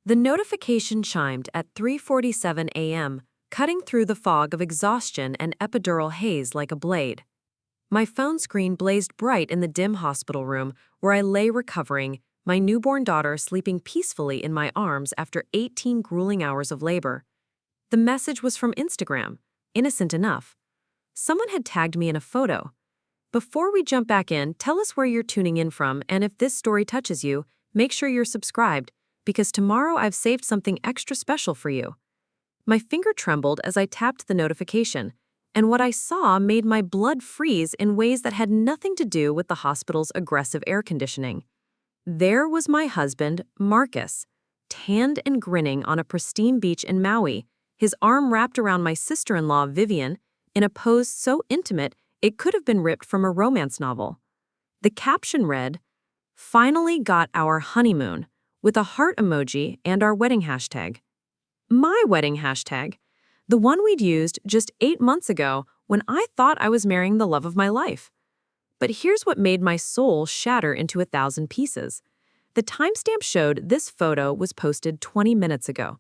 The notification chimed at 3:47 a.m., cutting through the fog of exhaustion and epidural haze like a blade. My phone screen blazed bright in the dim hospital room where I lay recovering, my newborn daughter sleeping peacefully in my arms after 18 grueling hours of labor. The message was from Instagram, innocent enough. Someone had tagged me in a photo. Before we jump back in, tell us where you're tuning in from, and if this story touches you, make sure you're subscribed, because tomorrow I've saved something extra special for you. My finger trembled as I tapped the notification, and what I saw made my blood freeze in ways that had nothing to do with the hospital's aggressive air conditioning. There was my husband, Marcus, tanned and grinning on a pristine beach in Maui, his arm wrapped around my sister-in-law, Vivian, in a pose so intimate it could have been ripped from a romance novel. The caption read, "Finally got our honeymoon," with a heart emoji and our wedding hashtag. My wedding hashtag, the one we'd used just 8 months ago when I thought I was marrying the love of my life. But here's what made my soul shatter into 1,000 pieces. The timestamp showed this photo was posted 20 minutes ago.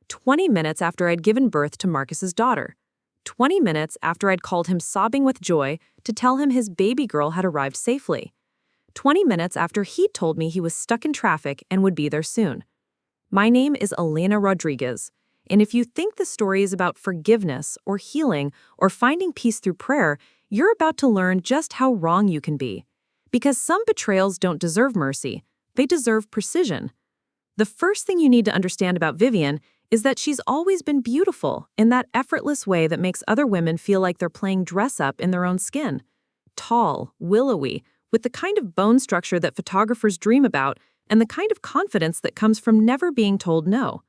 20 minutes after I'd given birth to Marcus's daughter. 20 minutes after I'd called him sobbing with joy to tell him his baby girl had arrived safely. 20 minutes after he'd told me he was stuck in traffic and would be there soon. My name is Elena Rodriguez, and if you think the story is about forgiveness or healing or finding peace through prayer, you're about to learn just how wrong you can be. Because some betrayals don't deserve mercy, they deserve precision. The first thing you need to understand about Vivian is that she's always been beautiful in that effortless way that makes other women feel like they're playing dress-up in their own skin. Tall, willowy, with the kind of bone structure that photographers dream about and the kind of confidence that comes from never being told no.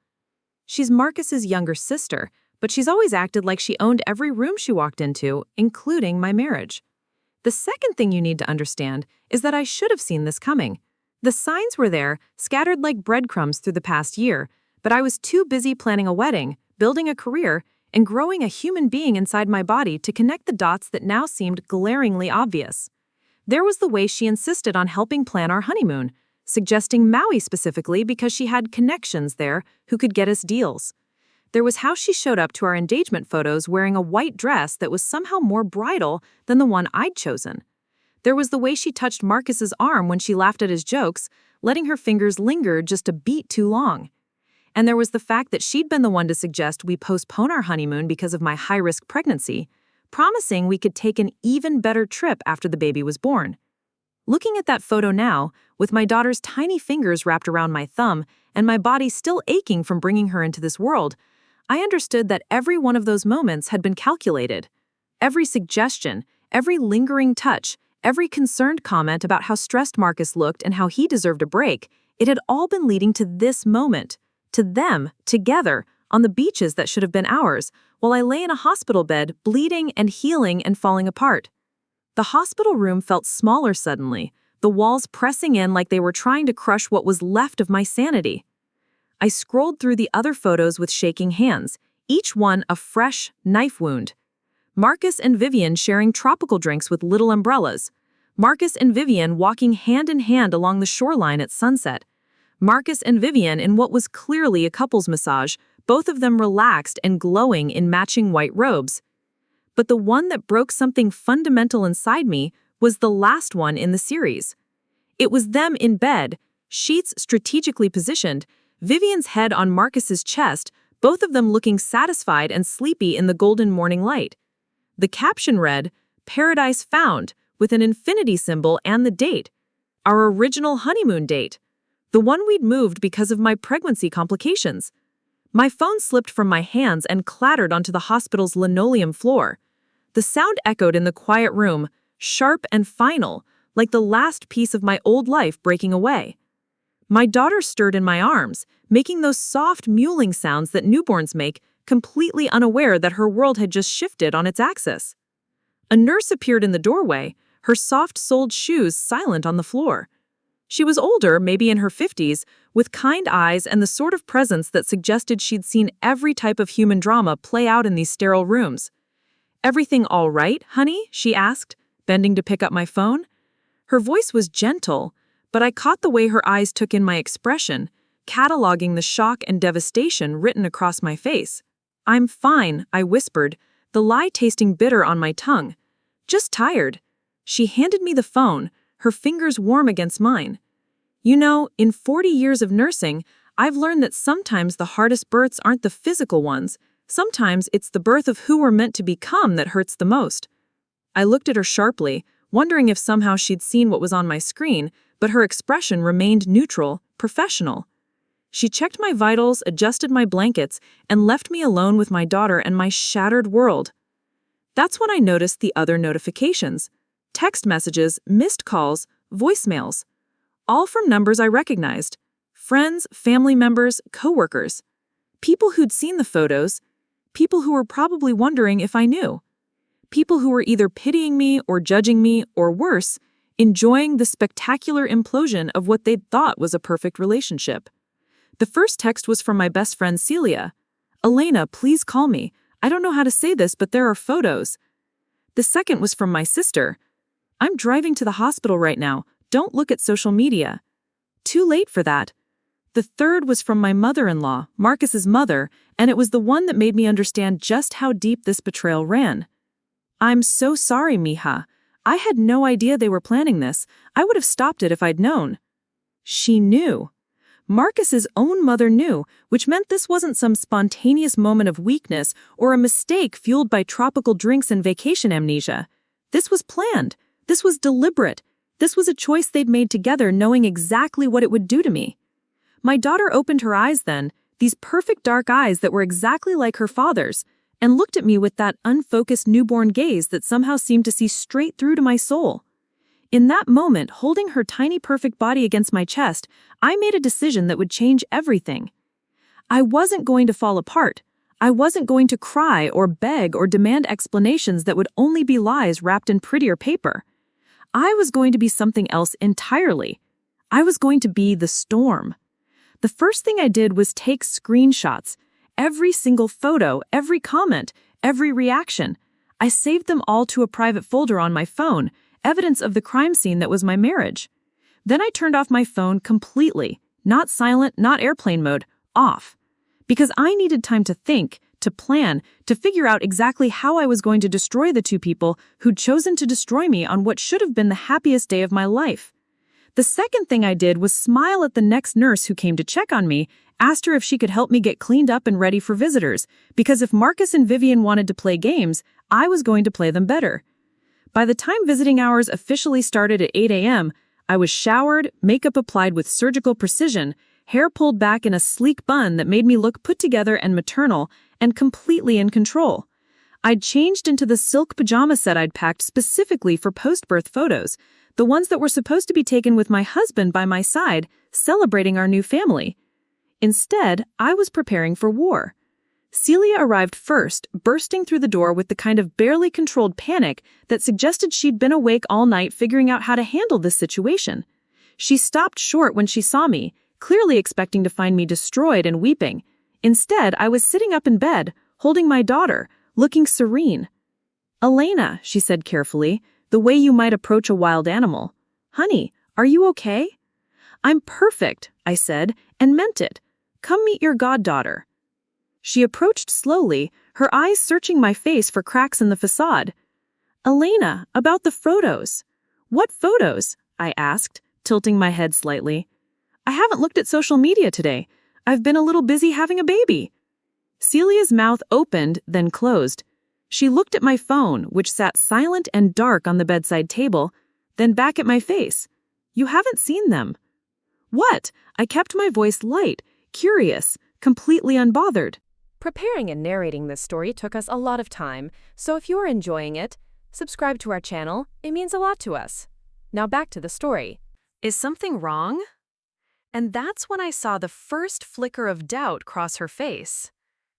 She's Marcus's younger sister, but she's always acted like she owned every room she walked into, including my marriage. The second thing you need to understand is that I should have seen this coming. The signs were there, scattered like breadcrumbs through the past year, but I was too busy planning a wedding, building a career, and growing a human being inside my body to connect the dots that now seemed glaringly obvious. There was the way she insisted on helping plan our honeymoon, suggesting Maui specifically because she had connections there who could get us deals. There was how she showed up to our engagement photos wearing a white dress that was somehow more bridal than the one I'd chosen. There was the way she touched Marcus's arm when she laughed at his jokes, letting her fingers linger just a beat too long. And there was the fact that she'd been the one to suggest we postpone our honeymoon because of my high-risk pregnancy, promising we could take an even better trip after the baby was born. Looking at that photo now, with my daughter's tiny fingers wrapped around my thumb and my body still aching from bringing her into this world, I understood that every one of those moments had been calculated. Every suggestion, every lingering touch, every concerned comment about how stressed Marcus looked and how he deserved a break, it had all been leading to this moment. To them, together, on the beaches that should have been ours, while I lay in a hospital bed, bleeding and healing and falling apart. The hospital room felt smaller suddenly, the walls pressing in like they were trying to crush what was left of my sanity. I scrolled through the other photos with shaking hands, each one a fresh knife wound. Marcus and Vivian sharing tropical drinks with little umbrellas. Marcus and Vivian walking hand in hand along the shoreline at sunset. Marcus and Vivian in what was clearly a couple's massage, both of them relaxed and glowing in matching white robes. But the one that broke something fundamental inside me was the last one in the series. It was them in bed, sheets strategically positioned, Vivian's head on Marcus's chest, both of them looking satisfied and sleepy in the golden morning light. The caption read, "Paradise Found," with an infinity symbol and the date. Our original honeymoon date. The one we'd moved because of my pregnancy complications. My phone slipped from my hands and clattered onto the hospital's linoleum floor. The sound echoed in the quiet room, sharp and final, like the last piece of my old life breaking away. My daughter stirred in my arms, making those soft mewling sounds that newborns make, completely unaware that her world had just shifted on its axis. A nurse appeared in the doorway, her soft-soled shoes silent on the floor. She was older, maybe in her 50s, with kind eyes and the sort of presence that suggested she'd seen every type of human drama play out in these sterile rooms. "Everything all right, honey?" she asked, bending to pick up my phone. Her voice was gentle, but I caught the way her eyes took in my expression, cataloging the shock and devastation written across my face. "I'm fine," I whispered, the lie tasting bitter on my tongue. "Just tired." She handed me the phone, her fingers warm against mine. "You know, in 40 years of nursing, I've learned that sometimes the hardest births aren't the physical ones. Sometimes it's the birth of who we're meant to become that hurts the most." I looked at her sharply, wondering if somehow she'd seen what was on my screen, but her expression remained neutral, professional. She checked my vitals, adjusted my blankets, and left me alone with my daughter and my shattered world. That's when I noticed the other notifications. Text messages, missed calls, voicemails. All from numbers I recognized. Friends, family members, coworkers. People who'd seen the photos. People who were probably wondering if I knew. People who were either pitying me or judging me, or worse, enjoying the spectacular implosion of what they'd thought was a perfect relationship. The first text was from my best friend Celia. "Elena, please call me. I don't know how to say this, but there are photos." The second was from my sister. "I'm driving to the hospital right now. Don't look at social media." Too late for that. The third was from my mother-in-law, Marcus's mother, and it was the one that made me understand just how deep this betrayal ran. "I'm so sorry, mija. I had no idea they were planning this. I would have stopped it if I'd known." She knew. Marcus's own mother knew, which meant this wasn't some spontaneous moment of weakness or a mistake fueled by tropical drinks and vacation amnesia. This was planned. This was deliberate. This was a choice they'd made together, knowing exactly what it would do to me. My daughter opened her eyes then, these perfect dark eyes that were exactly like her father's, and looked at me with that unfocused newborn gaze that somehow seemed to see straight through to my soul. In that moment, holding her tiny perfect body against my chest, I made a decision that would change everything. I wasn't going to fall apart. I wasn't going to cry or beg or demand explanations that would only be lies wrapped in prettier paper. I was going to be something else entirely. I was going to be the storm. The first thing I did was take screenshots. Every single photo, every comment, every reaction. I saved them all to a private folder on my phone, evidence of the crime scene that was my marriage. Then I turned off my phone completely, not silent, not airplane mode, off. Because I needed time to think, to plan, to figure out exactly how I was going to destroy the two people who'd chosen to destroy me on what should have been the happiest day of my life. The second thing I did was smile at the next nurse who came to check on me, asked her if she could help me get cleaned up and ready for visitors, because if Marcus and Vivian wanted to play games, I was going to play them better. By the time visiting hours officially started at 8 a.m., I was showered, makeup applied with surgical precision, hair pulled back in a sleek bun that made me look put together and maternal, and completely in control. I'd changed into the silk pajama set I'd packed specifically for post-birth photos, the ones that were supposed to be taken with my husband by my side, celebrating our new family. Instead, I was preparing for war. Celia arrived first, bursting through the door with the kind of barely controlled panic that suggested she'd been awake all night figuring out how to handle this situation. She stopped short when she saw me, clearly expecting to find me destroyed and weeping. Instead, I was sitting up in bed, holding my daughter, looking serene. "Elena," she said carefully, the way you might approach a wild animal. "Honey, are you okay?" "I'm perfect," I said, and meant it. "Come meet your goddaughter." She approached slowly, her eyes searching my face for cracks in the facade. "Elena, about the photos." "What photos?" I asked, tilting my head slightly. "I haven't looked at social media today. I've been a little busy having a baby." Celia's mouth opened, then closed. She looked at my phone, which sat silent and dark on the bedside table, then back at my face. "You haven't seen them." "What?" I kept my voice light, curious, completely unbothered. Preparing and narrating this story took us a lot of time, so if you're enjoying it, subscribe to our channel. It means a lot to us. Now back to the story. Is something wrong? And that's when I saw the first flicker of doubt cross her face.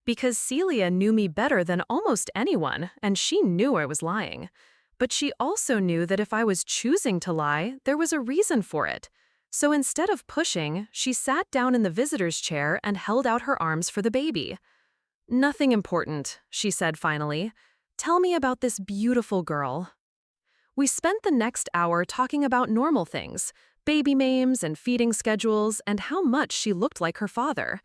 Because Celia knew me better than almost anyone, and she knew I was lying. But she also knew that if I was choosing to lie, there was a reason for it. So instead of pushing, she sat down in the visitor's chair and held out her arms for the baby. "Nothing important," she said finally. "Tell me about this beautiful girl." We spent the next hour talking about normal things, baby names and feeding schedules, and how much she looked like her father.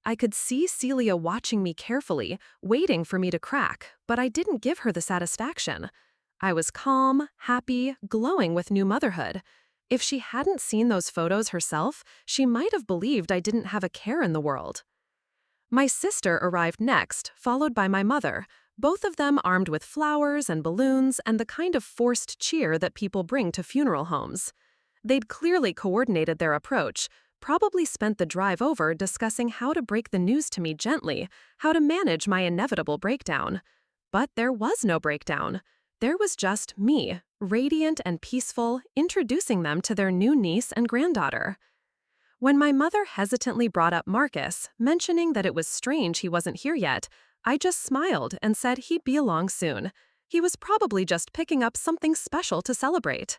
I could see Celia watching me carefully, waiting for me to crack, but I didn't give her the satisfaction. I was calm, happy, glowing with new motherhood. If she hadn't seen those photos herself, she might have believed I didn't have a care in the world. My sister arrived next, followed by my mother, both of them armed with flowers and balloons and the kind of forced cheer that people bring to funeral homes. They'd clearly coordinated their approach, probably spent the drive over discussing how to break the news to me gently, how to manage my inevitable breakdown. But there was no breakdown. There was just me, radiant and peaceful, introducing them to their new niece and granddaughter. When my mother hesitantly brought up Marcus, mentioning that it was strange he wasn't here yet, I just smiled and said he'd be along soon. He was probably just picking up something special to celebrate.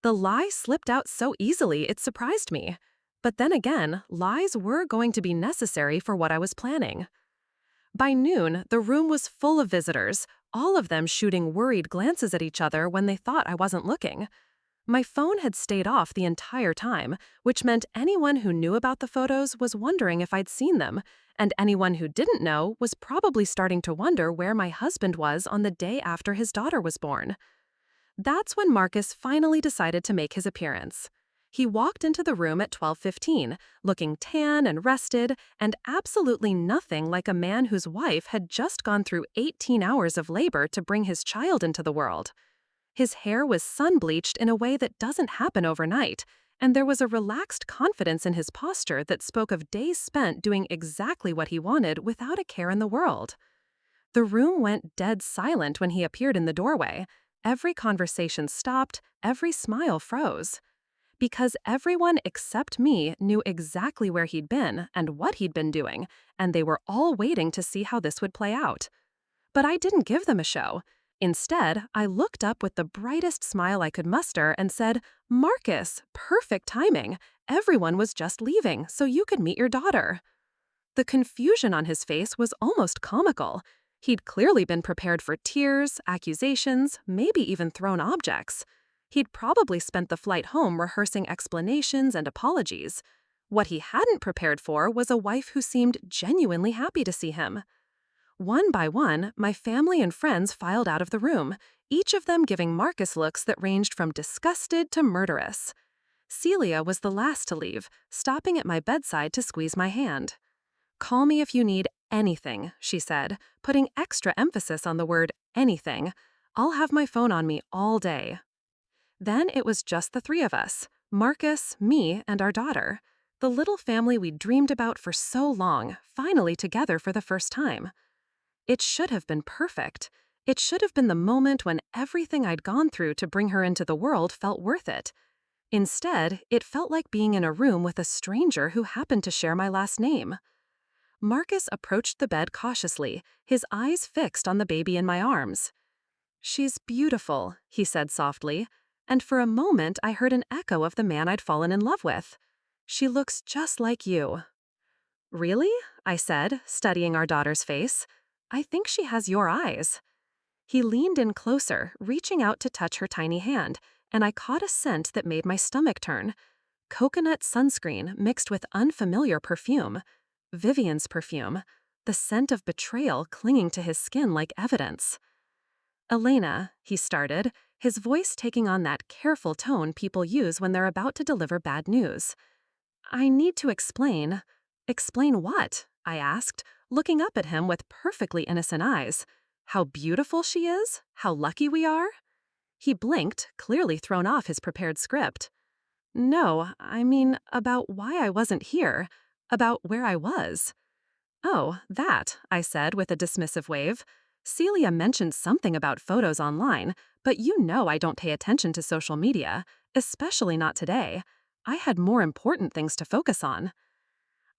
The lie slipped out so easily it surprised me. But then again, lies were going to be necessary for what I was planning. By noon, the room was full of visitors, all of them shooting worried glances at each other when they thought I wasn't looking. My phone had stayed off the entire time, which meant anyone who knew about the photos was wondering if I'd seen them, and anyone who didn't know was probably starting to wonder where my husband was on the day after his daughter was born. That's when Marcus finally decided to make his appearance. He walked into the room at 12:15, looking tan and rested, and absolutely nothing like a man whose wife had just gone through 18 hours of labor to bring his child into the world. His hair was sun-bleached in a way that doesn't happen overnight, and there was a relaxed confidence in his posture that spoke of days spent doing exactly what he wanted without a care in the world. The room went dead silent when he appeared in the doorway. Every conversation stopped, every smile froze. Because everyone except me knew exactly where he'd been and what he'd been doing, and they were all waiting to see how this would play out. But I didn't give them a show. Instead, I looked up with the brightest smile I could muster and said, "Marcus, perfect timing. Everyone was just leaving, so you could meet your daughter." The confusion on his face was almost comical. He'd clearly been prepared for tears, accusations, maybe even thrown objects. He'd probably spent the flight home rehearsing explanations and apologies. What he hadn't prepared for was a wife who seemed genuinely happy to see him. One by one, my family and friends filed out of the room, each of them giving Marcus looks that ranged from disgusted to murderous. Celia was the last to leave, stopping at my bedside to squeeze my hand. "Call me if you need anything," she said, putting extra emphasis on the word anything. "I'll have my phone on me all day." Then it was just the three of us, Marcus, me, and our daughter. The little family we'd dreamed about for so long, finally together for the first time. It should have been perfect. It should have been the moment when everything I'd gone through to bring her into the world felt worth it. Instead, it felt like being in a room with a stranger who happened to share my last name. Marcus approached the bed cautiously, his eyes fixed on the baby in my arms. "She's beautiful," he said softly, and for a moment I heard an echo of the man I'd fallen in love with. "She looks just like you." "Really?" I said, studying our daughter's face. "I think she has your eyes." He leaned in closer, reaching out to touch her tiny hand, and I caught a scent that made my stomach turn. Coconut sunscreen mixed with unfamiliar perfume. Vivian's perfume. The scent of betrayal clinging to his skin like evidence. "Elena," he started, his voice taking on that careful tone people use when they're about to deliver bad news. "I need to explain." "Explain what?" I asked, looking up at him with perfectly innocent eyes. "How beautiful she is? How lucky we are?" He blinked, clearly thrown off his prepared script. "No, I mean about why I wasn't here, about where I was." "Oh, that," I said with a dismissive wave. "Celia mentioned something about photos online, but you know I don't pay attention to social media, especially not today. I had more important things to focus on."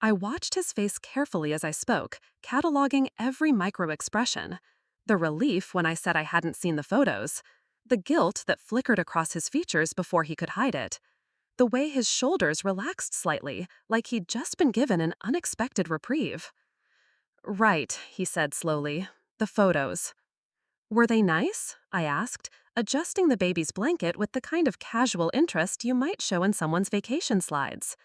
I watched his face carefully as I spoke, cataloging every micro-expression. The relief when I said I hadn't seen the photos. The guilt that flickered across his features before he could hide it. The way his shoulders relaxed slightly, like he'd just been given an unexpected reprieve. "Right," he said slowly. "The photos." "Were they nice?" I asked, adjusting the baby's blanket with the kind of casual interest you might show in someone's vacation slides.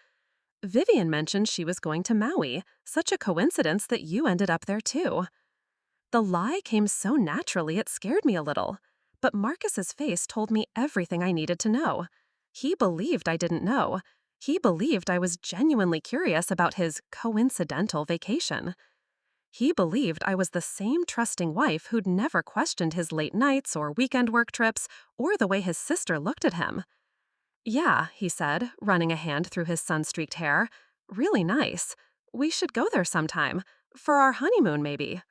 Vivian mentioned she was going to Maui, such a coincidence that you ended up there too. The lie came so naturally it scared me a little, but Marcus's face told me everything I needed to know. He believed I didn't know. He believed I was genuinely curious about his coincidental vacation. He believed I was the same trusting wife who'd never questioned his late nights or weekend work trips or the way his sister looked at him. "Yeah," he said, running a hand through his sun-streaked hair. "Really nice. We should go there sometime. For our honeymoon, maybe."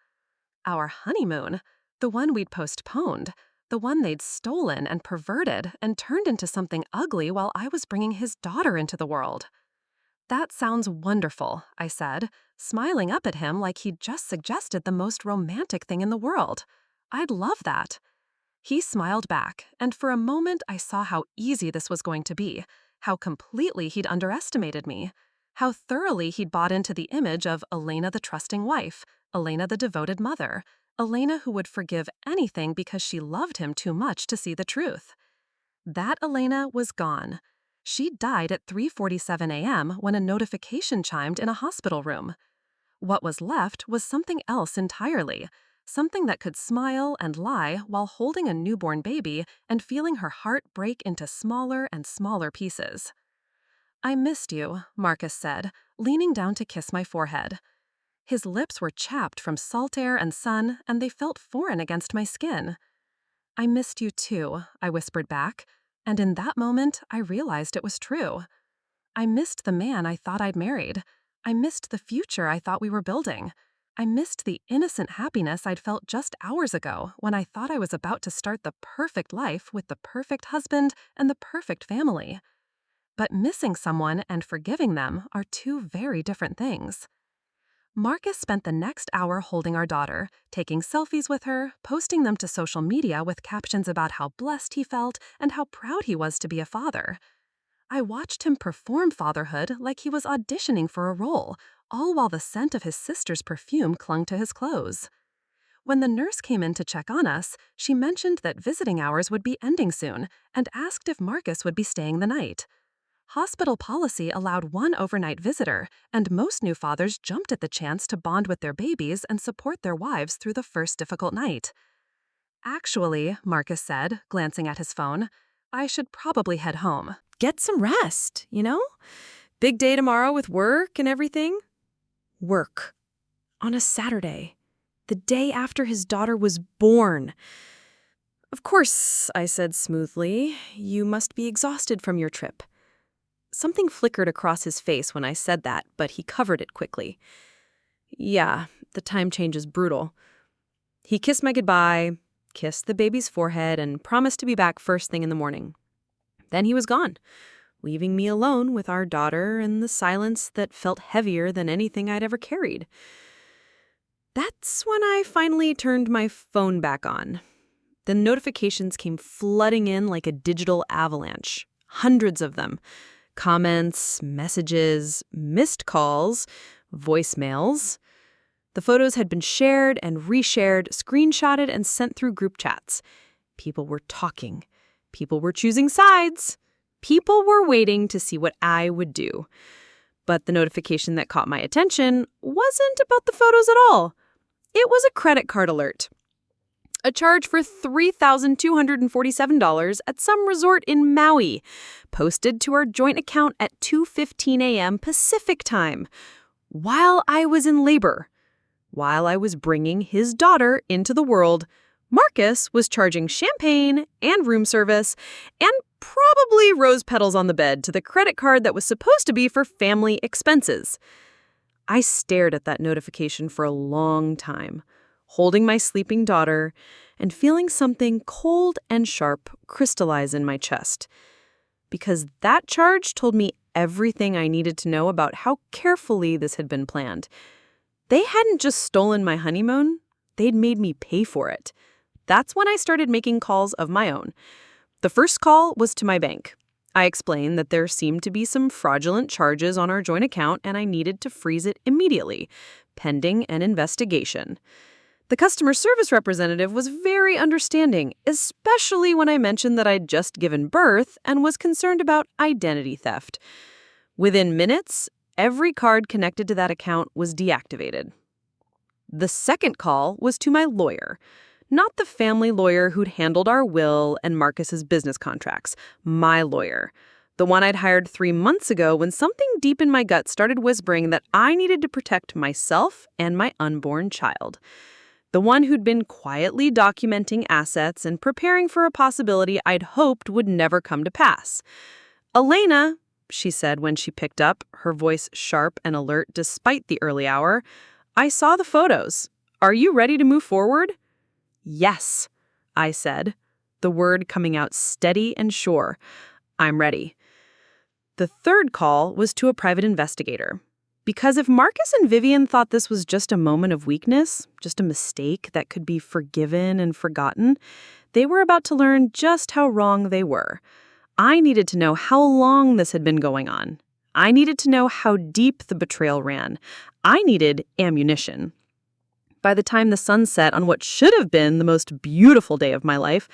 Our honeymoon? The one we'd postponed. The one they'd stolen and perverted and turned into something ugly while I was bringing his daughter into the world. "That sounds wonderful," I said, smiling up at him like he'd just suggested the most romantic thing in the world. "I'd love that." He smiled back, and for a moment I saw how easy this was going to be, how completely he'd underestimated me, how thoroughly he'd bought into the image of Elena the trusting wife, Elena the devoted mother, Elena who would forgive anything because she loved him too much to see the truth. That Elena was gone. She died at 3:47 a.m. when a notification chimed in a hospital room. What was left was something else entirely, something that could smile and lie while holding a newborn baby and feeling her heart break into smaller and smaller pieces. "I missed you," Marcus said, leaning down to kiss my forehead. His lips were chapped from salt air and sun, and they felt foreign against my skin. "I missed you too," I whispered back, and in that moment I realized it was true. I missed the man I thought I'd married. I missed the future I thought we were building. I missed the innocent happiness I'd felt just hours ago when I thought I was about to start the perfect life with the perfect husband and the perfect family. But missing someone and forgiving them are two very different things. Marcus spent the next hour holding our daughter, taking selfies with her, posting them to social media with captions about how blessed he felt and how proud he was to be a father. I watched him perform fatherhood like he was auditioning for a role, all while the scent of his sister's perfume clung to his clothes. When the nurse came in to check on us, she mentioned that visiting hours would be ending soon and asked if Marcus would be staying the night. Hospital policy allowed one overnight visitor, and most new fathers jumped at the chance to bond with their babies and support their wives through the first difficult night. "Actually," Marcus said, glancing at his phone, "I should probably head home. Get some rest, you know? Big day tomorrow with work and everything." Work. On a Saturday. The day after his daughter was born. "Of course," I said smoothly, "you must be exhausted from your trip." Something flickered across his face when I said that, but he covered it quickly. "Yeah, the time change is brutal." He kissed my goodbye, kissed the baby's forehead, and promised to be back first thing in the morning. Then he was gone, leaving me alone with our daughter and the silence that felt heavier than anything I'd ever carried. That's when I finally turned my phone back on. The notifications came flooding in like a digital avalanche. Hundreds of them. Comments, messages, missed calls, voicemails. The photos had been shared and reshared, screenshotted and sent through group chats. People were talking. People were choosing sides. People were waiting to see what I would do. But the notification that caught my attention wasn't about the photos at all. It was a credit card alert. A charge for $3,247 at some resort in Maui, posted to our joint account at 2:15 a.m. Pacific time, while I was in labor. While I was bringing his daughter into the world, Marcus was charging champagne and room service and probably rose petals on the bed to the credit card that was supposed to be for family expenses. I stared at that notification for a long time, holding my sleeping daughter and feeling something cold and sharp crystallize in my chest. Because that charge told me everything I needed to know about how carefully this had been planned. They hadn't just stolen my honeymoon, they'd made me pay for it. That's when I started making calls of my own. The first call was to my bank. I explained that there seemed to be some fraudulent charges on our joint account and I needed to freeze it immediately, pending an investigation. The customer service representative was very understanding, especially when I mentioned that I'd just given birth and was concerned about identity theft. Within minutes, every card connected to that account was deactivated. The second call was to my lawyer. Not the family lawyer who'd handled our will and Marcus's business contracts. My lawyer. The one I'd hired 3 months ago when something deep in my gut started whispering that I needed to protect myself and my unborn child. The one who'd been quietly documenting assets and preparing for a possibility I'd hoped would never come to pass. "Elena," she said when she picked up, her voice sharp and alert despite the early hour, "I saw the photos. Are you ready to move forward?" "Yes," I said, the word coming out steady and sure. "I'm ready." The third call was to a private investigator. Because if Marcus and Vivian thought this was just a moment of weakness, just a mistake that could be forgiven and forgotten, they were about to learn just how wrong they were. I needed to know how long this had been going on. I needed to know how deep the betrayal ran. I needed ammunition. By the time the sun set on what should have been the most beautiful day of my life,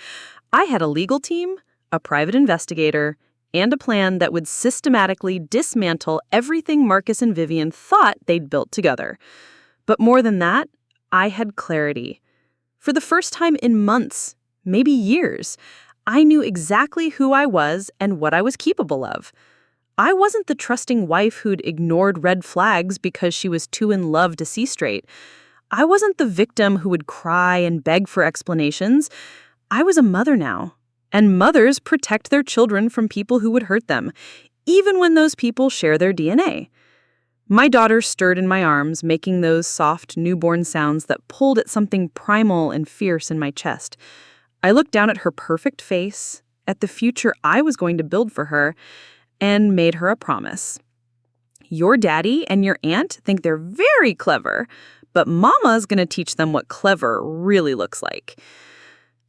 I had a legal team, a private investigator, and a plan that would systematically dismantle everything Marcus and Vivian thought they'd built together. But more than that, I had clarity. For the first time in months, maybe years, I knew exactly who I was and what I was capable of. I wasn't the trusting wife who'd ignored red flags because she was too in love to see straight. I wasn't the victim who would cry and beg for explanations. I was a mother now. And mothers protect their children from people who would hurt them, even when those people share their DNA. My daughter stirred in my arms, making those soft newborn sounds that pulled at something primal and fierce in my chest. I looked down at her perfect face, at the future I was going to build for her, and made her a promise. Your daddy and your aunt think they're very clever, but Mama's going to teach them what clever really looks like.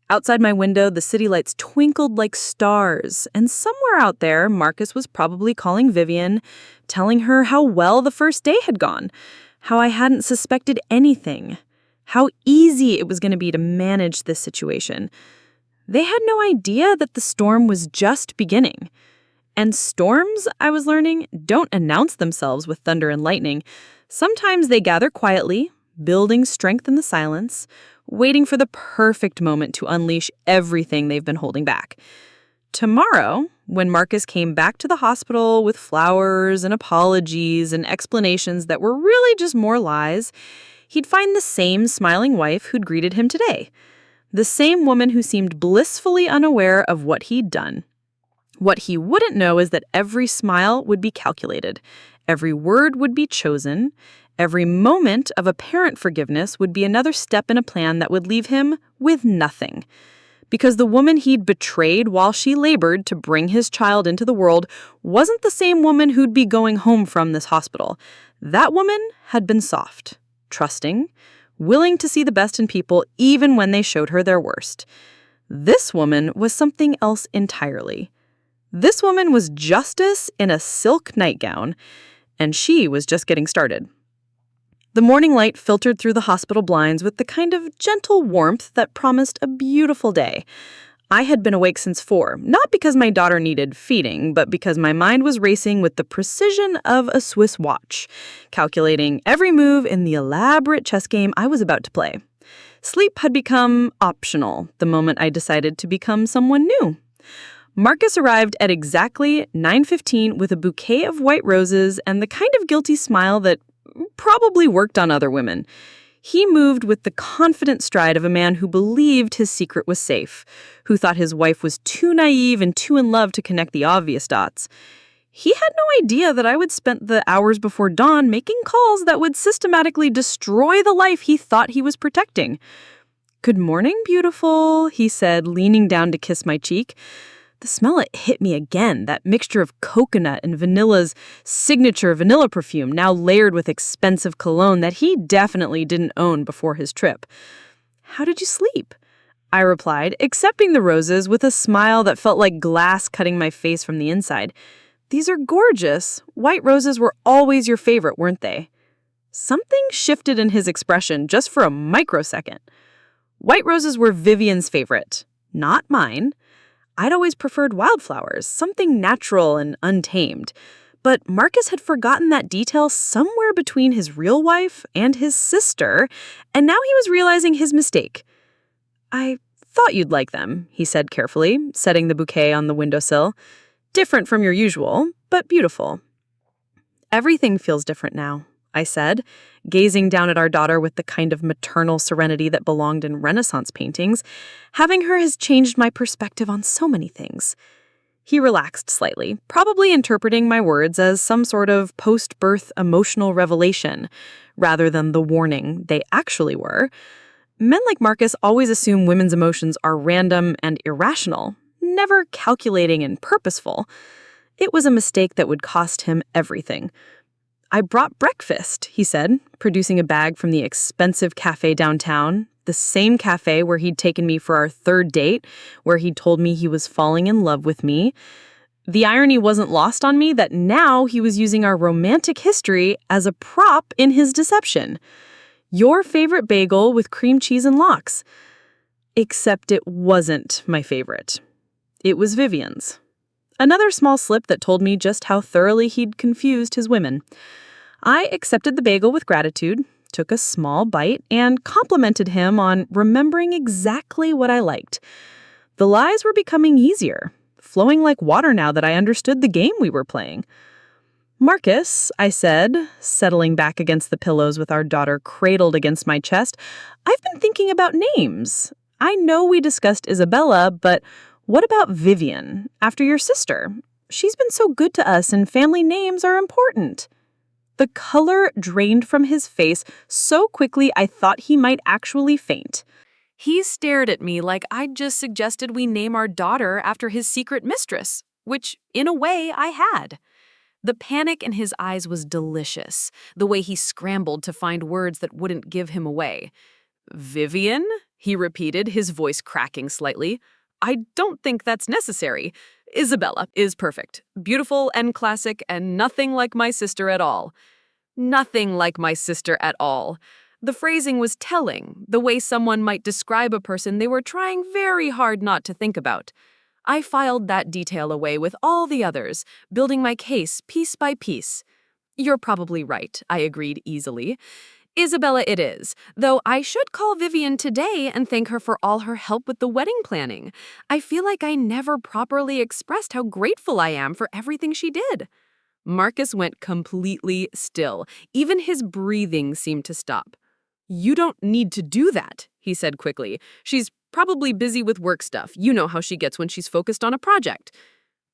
Outside my window, the city lights twinkled like stars, and somewhere out there, Marcus was probably calling Vivian, telling her how well the first day had gone, how I hadn't suspected anything, how easy it was going to be to manage this situation. They had no idea that the storm was just beginning. And storms, I was learning, don't announce themselves with thunder and lightning. Sometimes they gather quietly, building strength in the silence, waiting for the perfect moment to unleash everything they've been holding back. Tomorrow, when Marcus came back to the hospital with flowers and apologies and explanations that were really just more lies, he'd find the same smiling wife who'd greeted him today. The same woman who seemed blissfully unaware of what he'd done. What he wouldn't know is that every smile would be calculated, every word would be chosen, every moment of apparent forgiveness would be another step in a plan that would leave him with nothing. Because the woman he'd betrayed while she labored to bring his child into the world wasn't the same woman who'd be going home from this hospital. That woman had been soft, trusting, willing to see the best in people even when they showed her their worst. This woman was something else entirely. This woman was justice in a silk nightgown, and she was just getting started. The morning light filtered through the hospital blinds with the kind of gentle warmth that promised a beautiful day. I had been awake since 4, not because my daughter needed feeding, but because my mind was racing with the precision of a Swiss watch, calculating every move in the elaborate chess game I was about to play. Sleep had become optional the moment I decided to become someone new. Marcus arrived at exactly 9:15 with a bouquet of white roses and the kind of guilty smile that probably worked on other women. He moved with the confident stride of a man who believed his secret was safe, who thought his wife was too naive and too in love to connect the obvious dots. He had no idea that I would spend the hours before dawn making calls that would systematically destroy the life he thought he was protecting. "Good morning, beautiful," he said, leaning down to kiss my cheek. The smell it hit me again, that mixture of coconut and vanilla's signature vanilla perfume, now layered with expensive cologne that he definitely didn't own before his trip. "How did you sleep?" I replied, accepting the roses with a smile that felt like glass cutting my face from the inside. "These are gorgeous. White roses were always your favorite, weren't they?" Something shifted in his expression just for a microsecond. White roses were Vivian's favorite, not mine. I'd always preferred wildflowers, something natural and untamed. But Marcus had forgotten that detail somewhere between his real wife and his sister, and now he was realizing his mistake. "I thought you'd like them," he said carefully, setting the bouquet on the windowsill. "Different from your usual, but beautiful." "Everything feels different now," I said, gazing down at our daughter with the kind of maternal serenity that belonged in Renaissance paintings. Having her has changed my perspective on so many things. He relaxed slightly, probably interpreting my words as some sort of post-birth emotional revelation, rather than the warning they actually were. Men like Marcus always assume women's emotions are random and irrational, never calculating and purposeful. It was a mistake that would cost him everything. "I brought breakfast," he said, producing a bag from the expensive cafe downtown, the same cafe where he'd taken me for our third date, where he'd told me he was falling in love with me. The irony wasn't lost on me that now he was using our romantic history as a prop in his deception. "Your favorite bagel with cream cheese and lox." Except it wasn't my favorite. It was Vivian's. Another small slip that told me just how thoroughly he'd confused his women. I accepted the bagel with gratitude, took a small bite, and complimented him on remembering exactly what I liked. The lies were becoming easier, flowing like water now that I understood the game we were playing. "Marcus," I said, settling back against the pillows with our daughter cradled against my chest, "I've been thinking about names. I know we discussed Isabella, but what about Vivian, after your sister? She's been so good to us, and family names are important." The color drained from his face so quickly I thought he might actually faint. He stared at me like I'd just suggested we name our daughter after his secret mistress, which, in a way, I had. The panic in his eyes was delicious, the way he scrambled to find words that wouldn't give him away. "Vivian?" he repeated, his voice cracking slightly. "I don't think that's necessary. Isabella is perfect, beautiful and classic, and nothing like my sister at all." Nothing like my sister at all. The phrasing was telling, the way someone might describe a person they were trying very hard not to think about. I filed that detail away with all the others, building my case piece by piece. "You're probably right," I agreed easily. "Isabella it is, though I should call Vivian today and thank her for all her help with the wedding planning. I feel like I never properly expressed how grateful I am for everything she did." Marcus went completely still. Even his breathing seemed to stop. "You don't need to do that," he said quickly. "She's probably busy with work stuff. You know how she gets when she's focused on a project."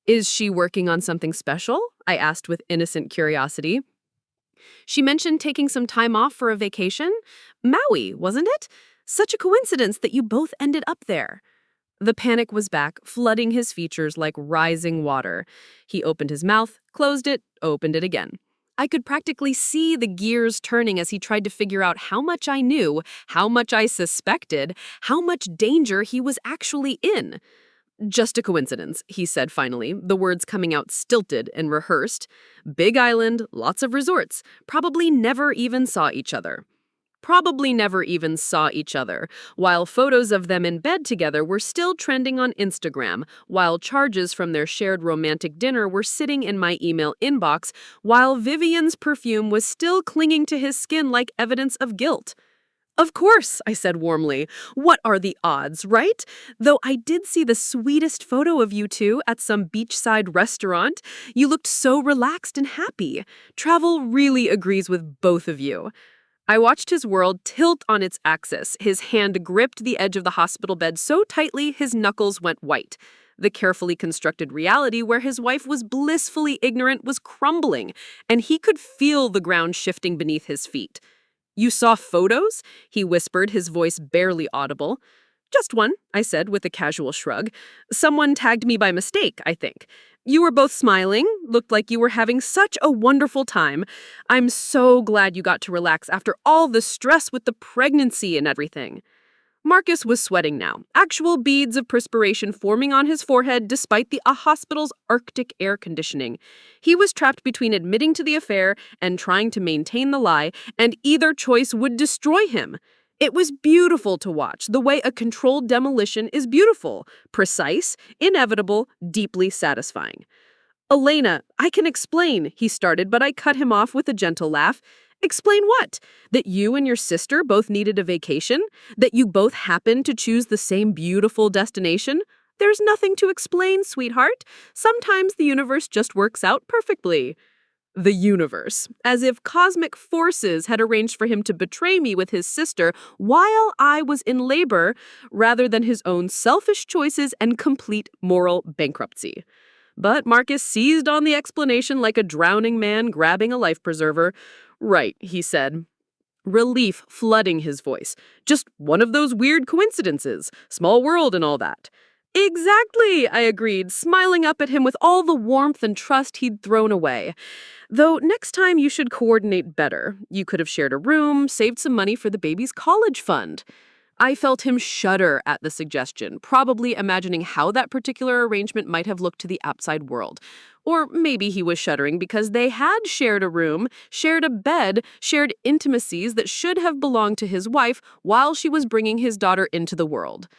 "Is she working on something special?" I asked with innocent curiosity. "She mentioned taking some time off for a vacation. Maui, wasn't it? Such a coincidence that you both ended up there." The panic was back, flooding his features like rising water. He opened his mouth, closed it, opened it again. I could practically see the gears turning as he tried to figure out how much I knew, how much I suspected, how much danger he was actually in. "Just a coincidence," he said finally, the words coming out stilted and rehearsed. "Big island, lots of resorts, probably never even saw each other." Probably never even saw each other, while photos of them in bed together were still trending on Instagram, while charges from their shared romantic dinner were sitting in my email inbox, while Vivian's perfume was still clinging to his skin like evidence of guilt. "Of course," I said warmly. "What are the odds, right? Though I did see the sweetest photo of you two at some beachside restaurant. You looked so relaxed and happy. Travel really agrees with both of you." I watched his world tilt on its axis. His hand gripped the edge of the hospital bed so tightly his knuckles went white. The carefully constructed reality where his wife was blissfully ignorant was crumbling, and he could feel the ground shifting beneath his feet. "You saw photos?" he whispered, his voice barely audible. "Just one," I said with a casual shrug. "Someone tagged me by mistake, I think. You were both smiling, looked like you were having such a wonderful time. I'm so glad you got to relax after all the stress with the pregnancy and everything." Marcus was sweating now, actual beads of perspiration forming on his forehead despite the hospital's Arctic air conditioning. He was trapped between admitting to the affair and trying to maintain the lie, and either choice would destroy him. It was beautiful to watch, the way a controlled demolition is beautiful, precise, inevitable, deeply satisfying. "Elena, I can explain," he started, but I cut him off with a gentle laugh. "Explain what? That you and your sister both needed a vacation? That you both happened to choose the same beautiful destination? There's nothing to explain, sweetheart. Sometimes the universe just works out perfectly." The universe, as if cosmic forces had arranged for him to betray me with his sister while I was in labor, rather than his own selfish choices and complete moral bankruptcy. But Marcus seized on the explanation like a drowning man grabbing a life preserver. "Right," he said, relief flooding his voice. "Just one of those weird coincidences. Small world and all that." "Exactly," I agreed, smiling up at him with all the warmth and trust he'd thrown away. "Though next time you should coordinate better. You could have shared a room, saved some money for the baby's college fund." I felt him shudder at the suggestion, probably imagining how that particular arrangement might have looked to the outside world. Or maybe he was shuddering because they had shared a room, shared a bed, shared intimacies that should have belonged to his wife while she was bringing his daughter into the world.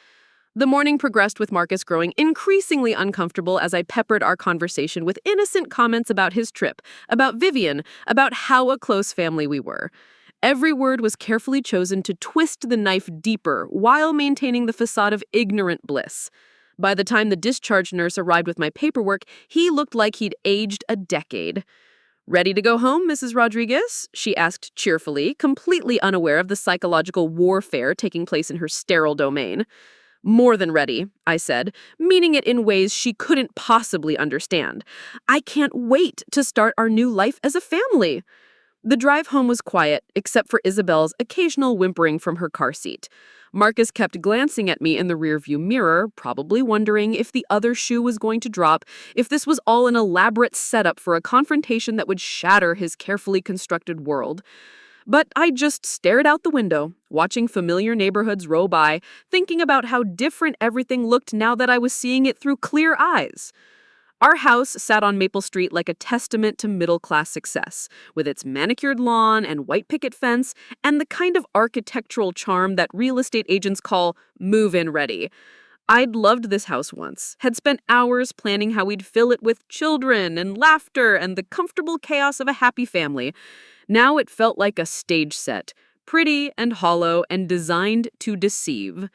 The morning progressed with Marcus growing increasingly uncomfortable as I peppered our conversation with innocent comments about his trip, about Vivian, about how a close family we were. Every word was carefully chosen to twist the knife deeper while maintaining the facade of ignorant bliss. By the time the discharge nurse arrived with my paperwork, he looked like he'd aged a decade. "Ready to go home, Mrs. Rodriguez?" she asked cheerfully, completely unaware of the psychological warfare taking place in her sterile domain. "More than ready," I said, meaning it in ways she couldn't possibly understand. "I can't wait to start our new life as a family." The drive home was quiet, except for Isabel's occasional whimpering from her car seat. Marcus kept glancing at me in the rearview mirror, probably wondering if the other shoe was going to drop, if this was all an elaborate setup for a confrontation that would shatter his carefully constructed world. But I just stared out the window, watching familiar neighborhoods roll by, thinking about how different everything looked now that I was seeing it through clear eyes. Our house sat on Maple Street like a testament to middle-class success, with its manicured lawn and white picket fence and the kind of architectural charm that real estate agents call move-in ready. I'd loved this house once, had spent hours planning how we'd fill it with children and laughter and the comfortable chaos of a happy family. Now it felt like a stage set, pretty and hollow and designed to deceive.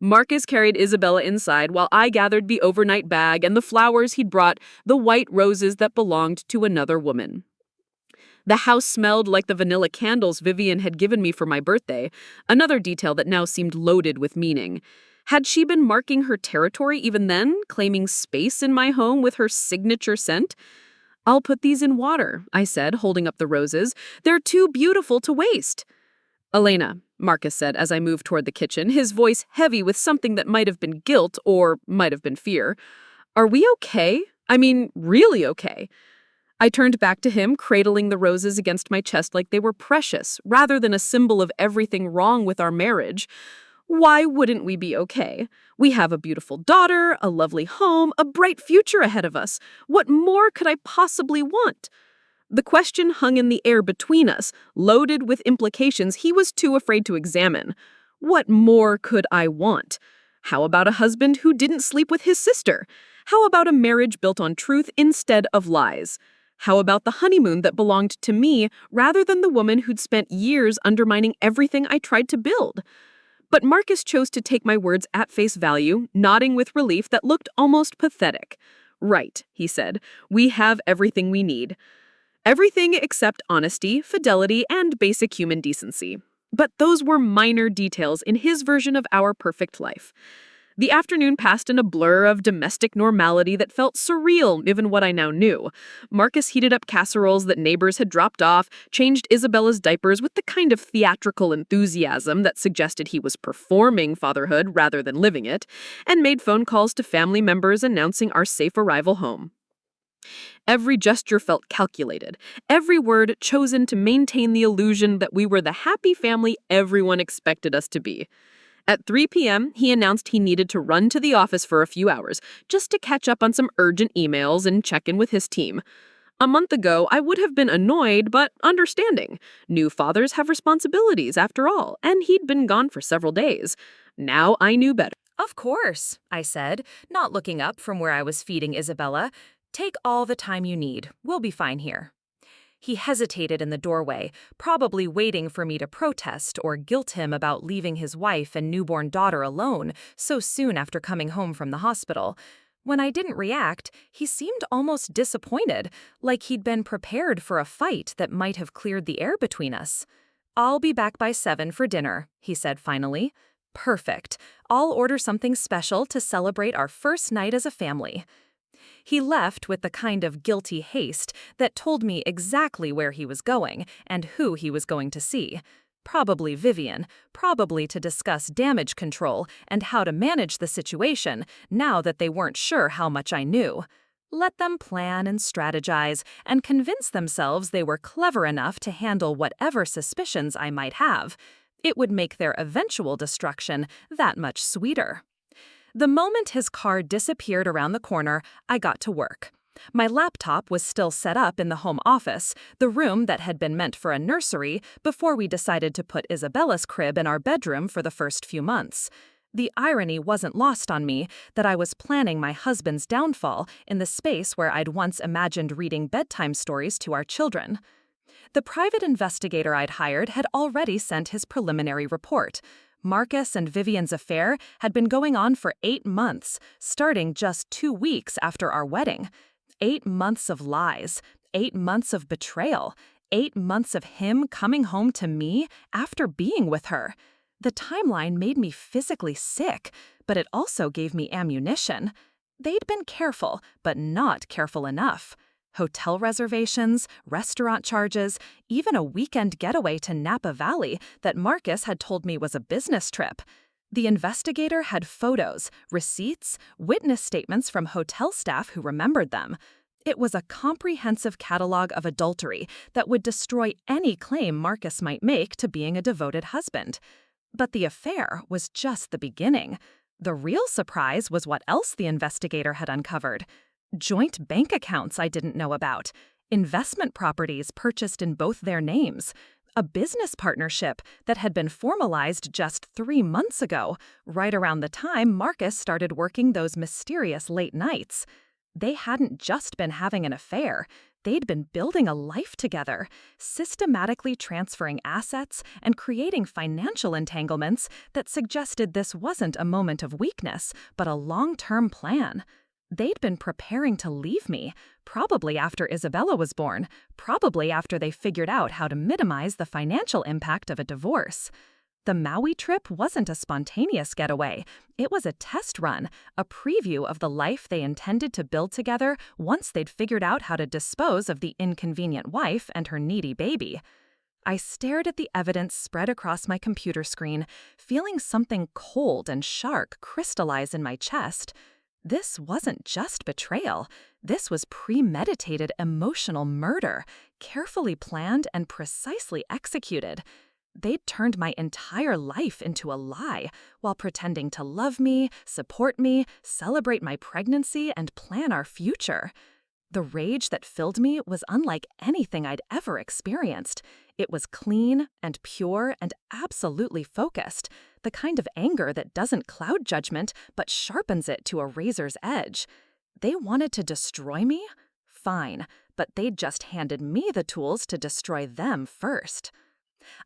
Marcus carried Isabella inside while I gathered the overnight bag and the flowers he'd brought, the white roses that belonged to another woman. The house smelled like the vanilla candles Vivian had given me for my birthday, another detail that now seemed loaded with meaning. Had she been marking her territory even then, claiming space in my home with her signature scent? "I'll put these in water," I said, holding up the roses. "They're too beautiful to waste." "Elena," Marcus said as I moved toward the kitchen, his voice heavy with something that might have been guilt or might have been fear. "Are we okay? I mean, really okay?" I turned back to him, cradling the roses against my chest like they were precious, rather than a symbol of everything wrong with our marriage. Why wouldn't we be okay? We have a beautiful daughter, a lovely home, a bright future ahead of us. What more could I possibly want? The question hung in the air between us, loaded with implications he was too afraid to examine. What more could I want? How about a husband who didn't sleep with his sister? How about a marriage built on truth instead of lies? How about the honeymoon that belonged to me rather than the woman who'd spent years undermining everything I tried to build? But Marcus chose to take my words at face value, nodding with relief that looked almost pathetic. "Right," he said, "we have everything we need. Everything except honesty, fidelity, and basic human decency." But those were minor details in his version of our perfect life. The afternoon passed in a blur of domestic normality that felt surreal given what I now knew. Marcus heated up casseroles that neighbors had dropped off, changed Isabella's diapers with the kind of theatrical enthusiasm that suggested he was performing fatherhood rather than living it, and made phone calls to family members announcing our safe arrival home. Every gesture felt calculated, every word chosen to maintain the illusion that we were the happy family everyone expected us to be. At 3 p.m., he announced he needed to run to the office for a few hours, just to catch up on some urgent emails and check in with his team. A month ago, I would have been annoyed, but understanding. New fathers have responsibilities, after all, and he'd been gone for several days. Now I knew better. Of course, I said, not looking up from where I was feeding Isabella. Take all the time you need. We'll be fine here. He hesitated in the doorway, probably waiting for me to protest or guilt him about leaving his wife and newborn daughter alone so soon after coming home from the hospital. When I didn't react, he seemed almost disappointed, like he'd been prepared for a fight that might have cleared the air between us. "I'll be back by 7 for dinner," he said finally. "Perfect. I'll order something special to celebrate our first night as a family." He left with the kind of guilty haste that told me exactly where he was going and who he was going to see. Probably Vivian, probably to discuss damage control and how to manage the situation now that they weren't sure how much I knew. Let them plan and strategize and convince themselves they were clever enough to handle whatever suspicions I might have. It would make their eventual destruction that much sweeter. The moment his car disappeared around the corner, I got to work. My laptop was still set up in the home office, the room that had been meant for a nursery before we decided to put Isabella's crib in our bedroom for the first few months. The irony wasn't lost on me that I was planning my husband's downfall in the space where I'd once imagined reading bedtime stories to our children. The private investigator I'd hired had already sent his preliminary report. Marcus and Vivian's affair had been going on for 8 months, starting just 2 weeks after our wedding. 8 months of lies, 8 months of betrayal, 8 months of him coming home to me after being with her. The timeline made me physically sick, but it also gave me ammunition. They'd been careful, but not careful enough. Hotel reservations, restaurant charges, even a weekend getaway to Napa Valley that Marcus had told me was a business trip. The investigator had photos, receipts, witness statements from hotel staff who remembered them. It was a comprehensive catalog of adultery that would destroy any claim Marcus might make to being a devoted husband. But the affair was just the beginning. The real surprise was what else the investigator had uncovered. Joint bank accounts I didn't know about, investment properties purchased in both their names, a business partnership that had been formalized just 3 months ago, right around the time Marcus started working those mysterious late nights. They hadn't just been having an affair, they'd been building a life together, systematically transferring assets and creating financial entanglements that suggested this wasn't a moment of weakness, but a long-term plan. They'd been preparing to leave me, probably after Isabella was born, probably after they figured out how to minimize the financial impact of a divorce. The Maui trip wasn't a spontaneous getaway. It was a test run, a preview of the life they intended to build together once they'd figured out how to dispose of the inconvenient wife and her needy baby. I stared at the evidence spread across my computer screen, feeling something cold and sharp crystallize in my chest. This wasn't just betrayal. This was premeditated emotional murder, carefully planned and precisely executed. They'd turned my entire life into a lie while pretending to love me, support me, celebrate my pregnancy, and plan our future. The rage that filled me was unlike anything I'd ever experienced. It was clean and pure and absolutely focused, the kind of anger that doesn't cloud judgment but sharpens it to a razor's edge. They wanted to destroy me? Fine, but they'd just handed me the tools to destroy them first.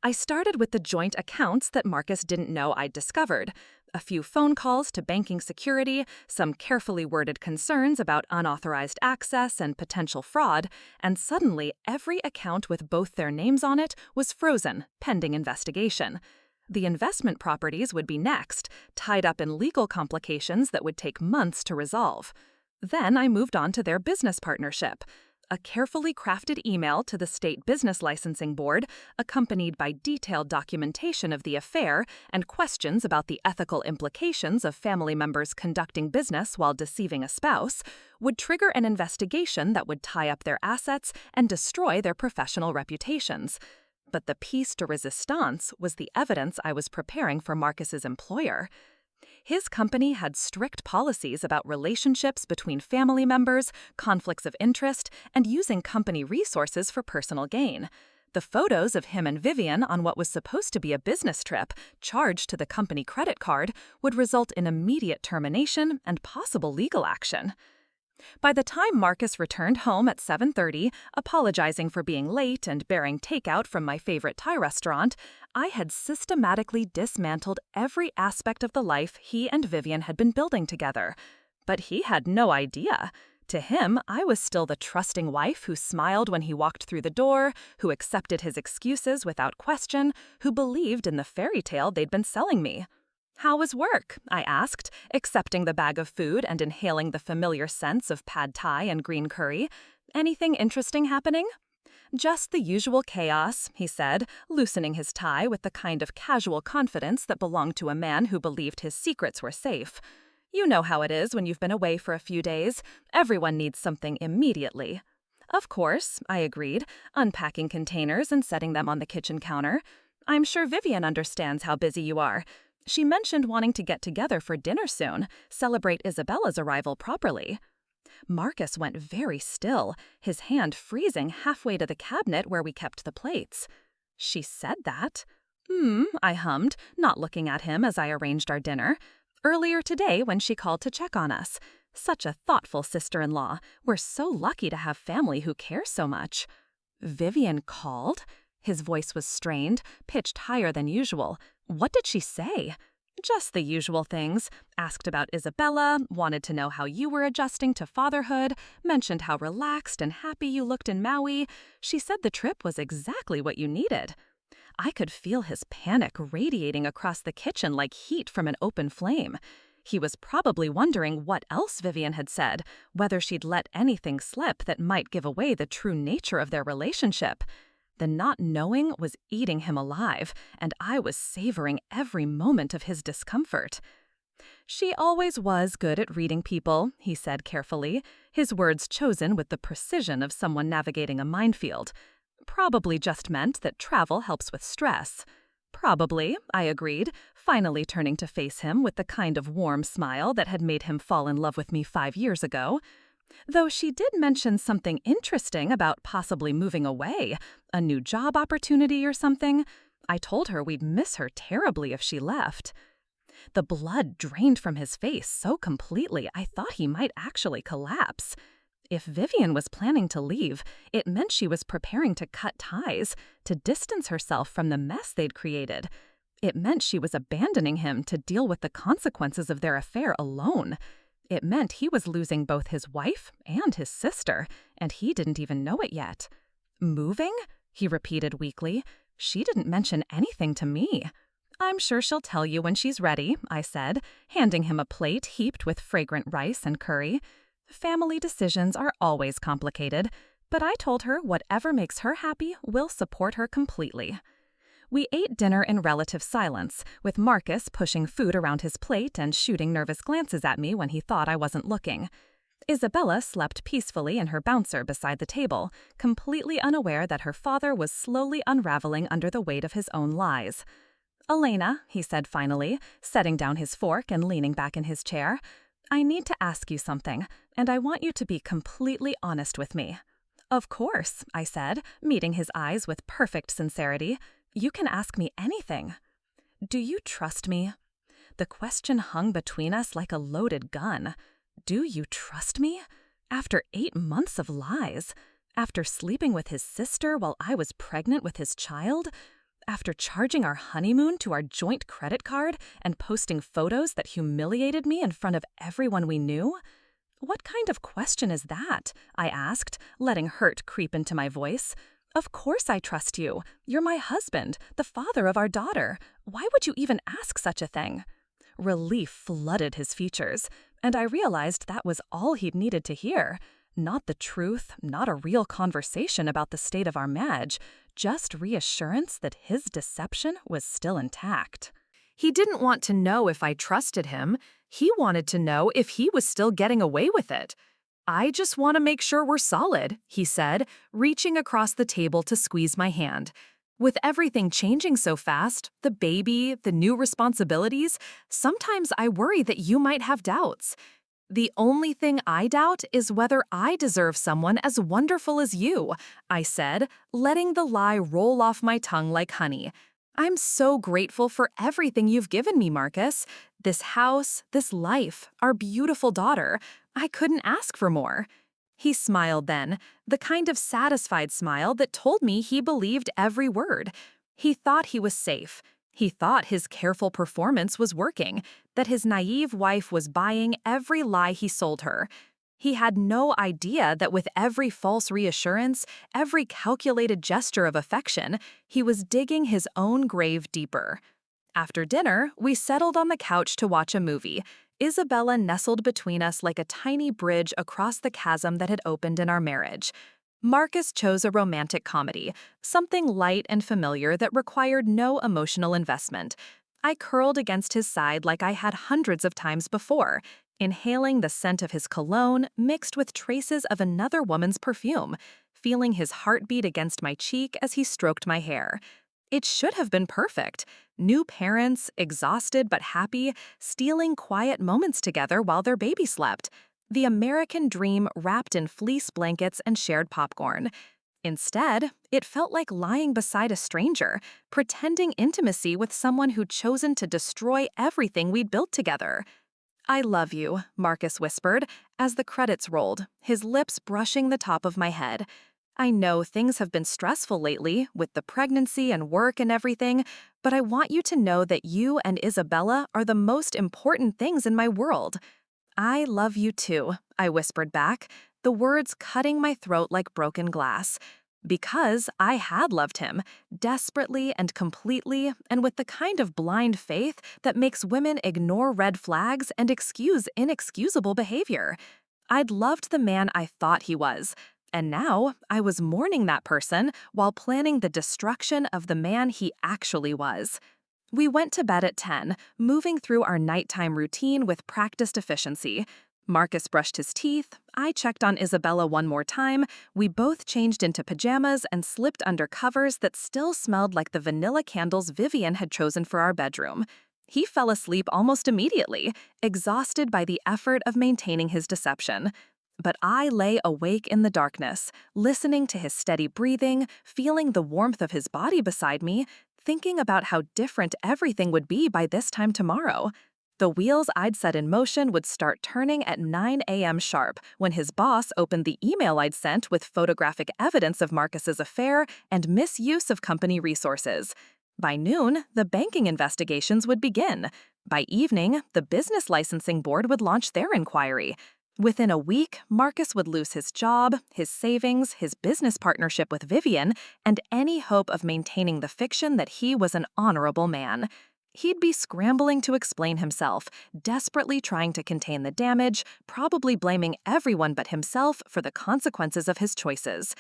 I started with the joint accounts that Marcus didn't know I'd discovered. A few phone calls to banking security, some carefully worded concerns about unauthorized access and potential fraud, and suddenly every account with both their names on it was frozen, pending investigation. The investment properties would be next, tied up in legal complications that would take months to resolve. Then I moved on to their business partnership. A carefully crafted email to the State Business Licensing Board, accompanied by detailed documentation of the affair and questions about the ethical implications of family members conducting business while deceiving a spouse, would trigger an investigation that would tie up their assets and destroy their professional reputations. But the piece de resistance was the evidence I was preparing for Marcus's employer. His company had strict policies about relationships between family members, conflicts of interest, and using company resources for personal gain. The photos of him and Vivian on what was supposed to be a business trip, charged to the company credit card, would result in immediate termination and possible legal action. By the time Marcus returned home at 7:30, apologizing for being late and bearing takeout from my favorite Thai restaurant, I had systematically dismantled every aspect of the life he and Vivian had been building together. But he had no idea. To him, I was still the trusting wife who smiled when he walked through the door, who accepted his excuses without question, who believed in the fairy tale they'd been selling me. "How was work?" I asked, accepting the bag of food and inhaling the familiar scents of pad thai and green curry. "Anything interesting happening?" "Just the usual chaos," he said, loosening his tie with the kind of casual confidence that belonged to a man who believed his secrets were safe. "You know how it is when you've been away for a few days. Everyone needs something immediately." "Of course," I agreed, unpacking containers and setting them on the kitchen counter. "I'm sure Vivian understands how busy you are. She mentioned wanting to get together for dinner soon, celebrate Isabella's arrival properly." Marcus went very still, his hand freezing halfway to the cabinet where we kept the plates. "She said that?" I hummed, not looking at him as I arranged our dinner. "Earlier today when she called to check on us. Such a thoughtful sister-in-law. We're so lucky to have family who care so much." "Vivian called?" His voice was strained, pitched higher than usual. "What did she say?" "Just the usual things. Asked about Isabella, wanted to know how you were adjusting to fatherhood, mentioned how relaxed and happy you looked in Maui. She said the trip was exactly what you needed." I could feel his panic radiating across the kitchen like heat from an open flame. He was probably wondering what else Vivian had said, whether she'd let anything slip that might give away the true nature of their relationship. The not knowing was eating him alive, and I was savoring every moment of his discomfort. "She always was good at reading people," he said carefully, his words chosen with the precision of someone navigating a minefield. "Probably just meant that travel helps with stress." "Probably," I agreed, finally turning to face him with the kind of warm smile that had made him fall in love with me 5 years ago. "Though she did mention something interesting about possibly moving away, a new job opportunity or something. I told her we'd miss her terribly if she left." The blood drained from his face so completely I thought he might actually collapse. If Vivian was planning to leave, it meant she was preparing to cut ties, to distance herself from the mess they'd created. It meant she was abandoning him to deal with the consequences of their affair alone. It meant he was losing both his wife and his sister, and he didn't even know it yet. "Moving?" he repeated weakly. "She didn't mention anything to me." "I'm sure she'll tell you when she's ready," I said, handing him a plate heaped with fragrant rice and curry. Family decisions are always complicated, but I told her whatever makes her happy will support her completely. We ate dinner in relative silence, with Marcus pushing food around his plate and shooting nervous glances at me when he thought I wasn't looking. Isabella slept peacefully in her bouncer beside the table, completely unaware that her father was slowly unraveling under the weight of his own lies. "Elena," he said finally, setting down his fork and leaning back in his chair, "I need to ask you something, and I want you to be completely honest with me." "Of course," I said, meeting his eyes with perfect sincerity. "You can ask me anything." "Do you trust me?" The question hung between us like a loaded gun. Do you trust me? After 8 months of lies? After sleeping with his sister while I was pregnant with his child? After charging our honeymoon to our joint credit card and posting photos that humiliated me in front of everyone we knew? "What kind of question is that?" I asked, letting hurt creep into my voice. "Of course I trust you. You're my husband, the father of our daughter. Why would you even ask such a thing?" Relief flooded his features, and I realized that was all he'd needed to hear. Not the truth, not a real conversation about the state of our marriage, just reassurance that his deception was still intact. He didn't want to know if I trusted him. He wanted to know if he was still getting away with it. "I just want to make sure we're solid," he said, reaching across the table to squeeze my hand. With everything changing so fast, the baby, the new responsibilities, sometimes I worry that you might have doubts. The only thing I doubt is whether I deserve someone as wonderful as you, I said, letting the lie roll off my tongue like honey. I'm so grateful for everything you've given me, Marcus. This house, this life, our beautiful daughter. I couldn't ask for more. He smiled then, the kind of satisfied smile that told me he believed every word. He thought he was safe. He thought his careful performance was working, that his naive wife was buying every lie he sold her. He had no idea that with every false reassurance, every calculated gesture of affection, he was digging his own grave deeper. After dinner, we settled on the couch to watch a movie. Isabella nestled between us like a tiny bridge across the chasm that had opened in our marriage. Marcus chose a romantic comedy, something light and familiar that required no emotional investment. I curled against his side like I had hundreds of times before, inhaling the scent of his cologne mixed with traces of another woman's perfume, feeling his heartbeat against my cheek as he stroked my hair. It should have been perfect. New parents, exhausted but happy, stealing quiet moments together while their baby slept. The American dream wrapped in fleece blankets and shared popcorn. Instead, it felt like lying beside a stranger, pretending intimacy with someone who'd chosen to destroy everything we'd built together. "I love you," Marcus whispered, as the credits rolled, his lips brushing the top of my head. "I know things have been stressful lately, with the pregnancy and work and everything, but I want you to know that you and Isabella are the most important things in my world." "I love you too," I whispered back, the words cutting my throat like broken glass. Because I had loved him, desperately and completely, and with the kind of blind faith that makes women ignore red flags and excuse inexcusable behavior. I'd loved the man I thought he was, and now I was mourning that person while planning the destruction of the man he actually was. We went to bed at 10, moving through our nighttime routine with practiced efficiency. Marcus brushed his teeth, I checked on Isabella one more time, we both changed into pajamas and slipped under covers that still smelled like the vanilla candles Vivian had chosen for our bedroom. He fell asleep almost immediately, exhausted by the effort of maintaining his deception. But I lay awake in the darkness, listening to his steady breathing, feeling the warmth of his body beside me, thinking about how different everything would be by this time tomorrow. The wheels I'd set in motion would start turning at 9 a.m. sharp when his boss opened the email I'd sent with photographic evidence of Marcus's affair and misuse of company resources. By noon, the banking investigations would begin. By evening, the business licensing board would launch their inquiry. Within a week, Marcus would lose his job, his savings, his business partnership with Vivian, and any hope of maintaining the fiction that he was an honorable man. He'd be scrambling to explain himself, desperately trying to contain the damage, probably blaming everyone but himself for the consequences of his choices.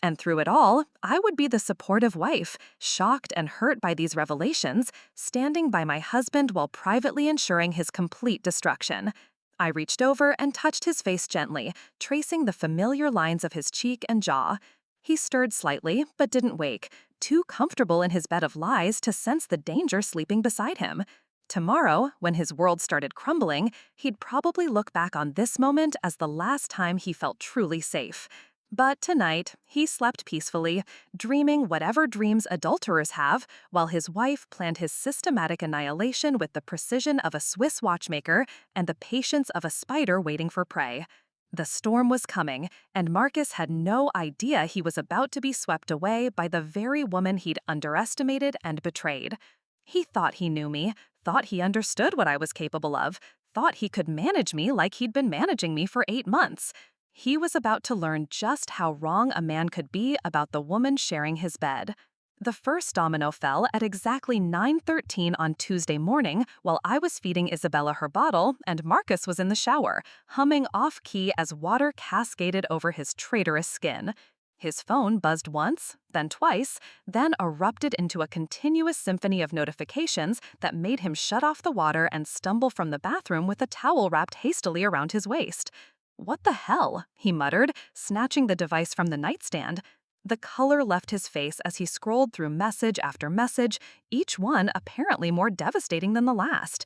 And through it all, I would be the supportive wife, shocked and hurt by these revelations, standing by my husband while privately ensuring his complete destruction. I reached over and touched his face gently, tracing the familiar lines of his cheek and jaw. He stirred slightly, but didn't wake, too comfortable in his bed of lies to sense the danger sleeping beside him. Tomorrow, when his world started crumbling, he'd probably look back on this moment as the last time he felt truly safe. But tonight, he slept peacefully, dreaming whatever dreams adulterers have, while his wife planned his systematic annihilation with the precision of a Swiss watchmaker and the patience of a spider waiting for prey. The storm was coming, and Marcus had no idea he was about to be swept away by the very woman he'd underestimated and betrayed. He thought he knew me, thought he understood what I was capable of, thought he could manage me like he'd been managing me for 8 months. He was about to learn just how wrong a man could be about the woman sharing his bed. The first domino fell at exactly 9:13 on Tuesday morning while I was feeding Isabella her bottle and Marcus was in the shower, humming off-key as water cascaded over his traitorous skin. His phone buzzed once, then twice, then erupted into a continuous symphony of notifications that made him shut off the water and stumble from the bathroom with a towel wrapped hastily around his waist. "What the hell?" he muttered, snatching the device from the nightstand. The color left his face as he scrolled through message after message, each one apparently more devastating than the last.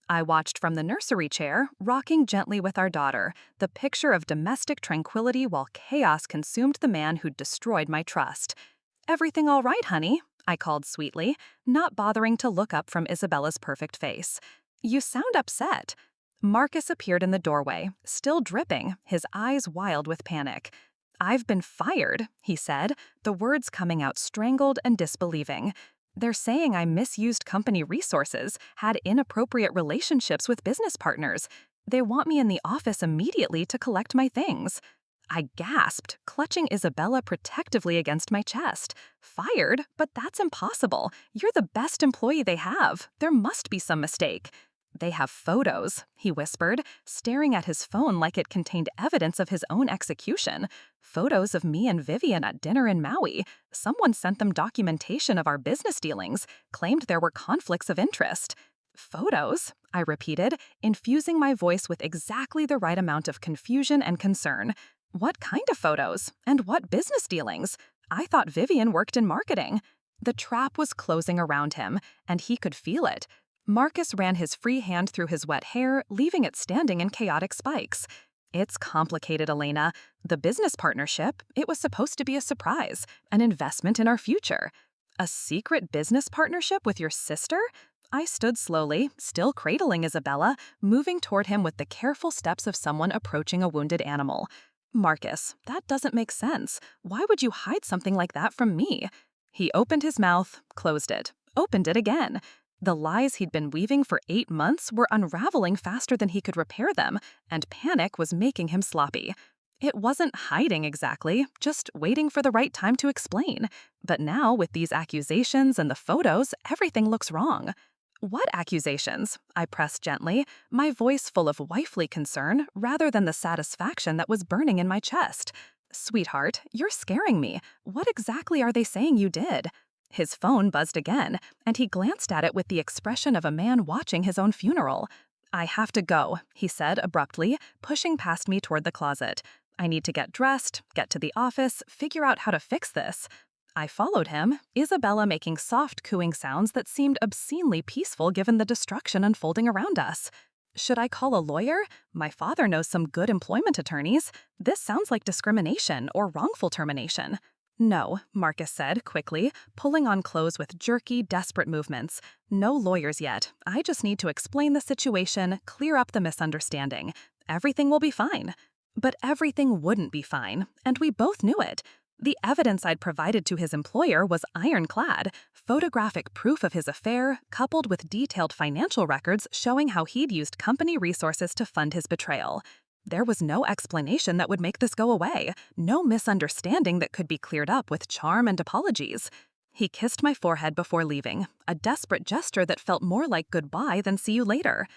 I watched from the nursery chair, rocking gently with our daughter, the picture of domestic tranquility while chaos consumed the man who'd destroyed my trust. "Everything all right, honey?" I called sweetly, not bothering to look up from Isabella's perfect face. "You sound upset." Marcus appeared in the doorway, still dripping, his eyes wild with panic. "I've been fired," he said, the words coming out strangled and disbelieving. "They're saying I misused company resources, had inappropriate relationships with business partners. They want me in the office immediately to collect my things." I gasped, clutching Isabella protectively against my chest. "Fired? But that's impossible. You're the best employee they have. There must be some mistake." "They have photos," he whispered, staring at his phone like it contained evidence of his own execution. "Photos of me and Vivian at dinner in Maui. Someone sent them documentation of our business dealings, claimed there were conflicts of interest." "Photos?" I repeated, infusing my voice with exactly the right amount of confusion and concern. "What kind of photos? And what business dealings? I thought Vivian worked in marketing." The trap was closing around him, and he could feel it. Marcus ran his free hand through his wet hair, leaving it standing in chaotic spikes. "It's complicated, Elena. The business partnership, it was supposed to be a surprise, an investment in our future." "A secret business partnership with your sister?" I stood slowly, still cradling Isabella, moving toward him with the careful steps of someone approaching a wounded animal. "Marcus, that doesn't make sense. Why would you hide something like that from me?" He opened his mouth, closed it, opened it again. The lies he'd been weaving for 8 months were unraveling faster than he could repair them, and panic was making him sloppy. It wasn't hiding exactly, just waiting for the right time to explain. But now, with these accusations and the photos, everything looks wrong. "What accusations?" I pressed gently, my voice full of wifely concern rather than the satisfaction that was burning in my chest. "Sweetheart, you're scaring me. What exactly are they saying you did?" His phone buzzed again, and he glanced at it with the expression of a man watching his own funeral. "I have to go," he said abruptly, pushing past me toward the closet. "I need to get dressed, get to the office, figure out how to fix this." I followed him, Isabella making soft cooing sounds that seemed obscenely peaceful given the destruction unfolding around us. "Should I call a lawyer? My father knows some good employment attorneys. This sounds like discrimination or wrongful termination." "No," Marcus said quickly, pulling on clothes with jerky, desperate movements. "No lawyers yet. I just need to explain the situation, clear up the misunderstanding. Everything will be fine." But everything wouldn't be fine, and we both knew it. The evidence I'd provided to his employer was ironclad, photographic proof of his affair, coupled with detailed financial records showing how he'd used company resources to fund his betrayal. There was no explanation that would make this go away, no misunderstanding that could be cleared up with charm and apologies. He kissed my forehead before leaving, a desperate gesture that felt more like goodbye than see you later.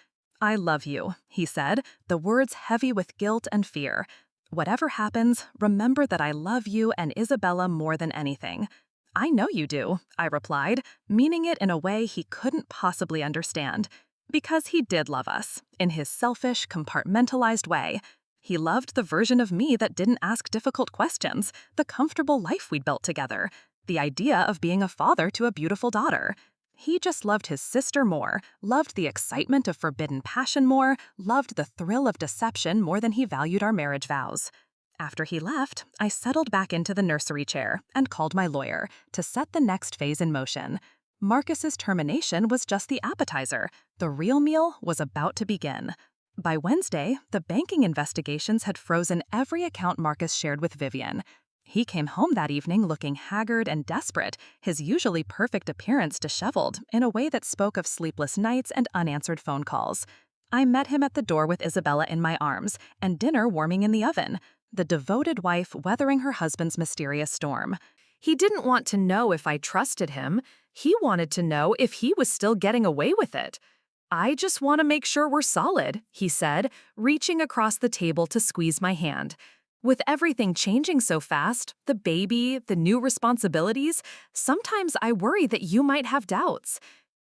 "I love you," he said, the words heavy with guilt and fear. "Whatever happens, remember that I love you and Isabella more than anything." "I know you do," I replied, meaning it in a way he couldn't possibly understand. Because he did love us, in his selfish, compartmentalized way. He loved the version of me that didn't ask difficult questions, the comfortable life we'd built together, the idea of being a father to a beautiful daughter. He just loved his sister more, loved the excitement of forbidden passion more, loved the thrill of deception more than he valued our marriage vows. After he left, I settled back into the nursery chair and called my lawyer to set the next phase in motion. Marcus's termination was just the appetizer. The real meal was about to begin. By Wednesday, the banking investigations had frozen every account Marcus shared with Vivian. He came home that evening looking haggard and desperate, his usually perfect appearance disheveled in a way that spoke of sleepless nights and unanswered phone calls. I met him at the door with Isabella in my arms and dinner warming in the oven, the devoted wife weathering her husband's mysterious storm. He didn't want to know if I trusted him. He wanted to know if he was still getting away with it. "I just want to make sure we're solid," he said, reaching across the table to squeeze my hand. "With everything changing so fast, the baby, the new responsibilities, sometimes I worry that you might have doubts.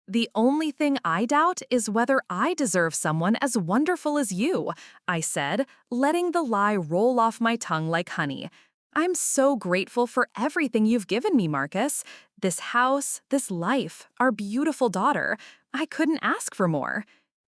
The only thing I doubt is whether I deserve someone as wonderful as you," I said, letting the lie roll off my tongue like honey. I'm so grateful for everything you've given me, Marcus. This house, this life, our beautiful daughter. I couldn't ask for more.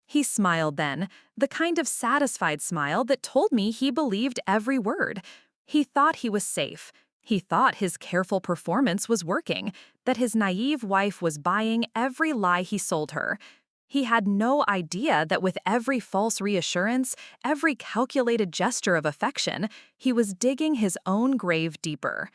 He smiled then, the kind of satisfied smile that told me he believed every word. He thought he was safe. He thought his careful performance was working, that his naive wife was buying every lie he sold her. He had no idea that with every false reassurance, every calculated gesture of affection, he was digging his own grave deeper.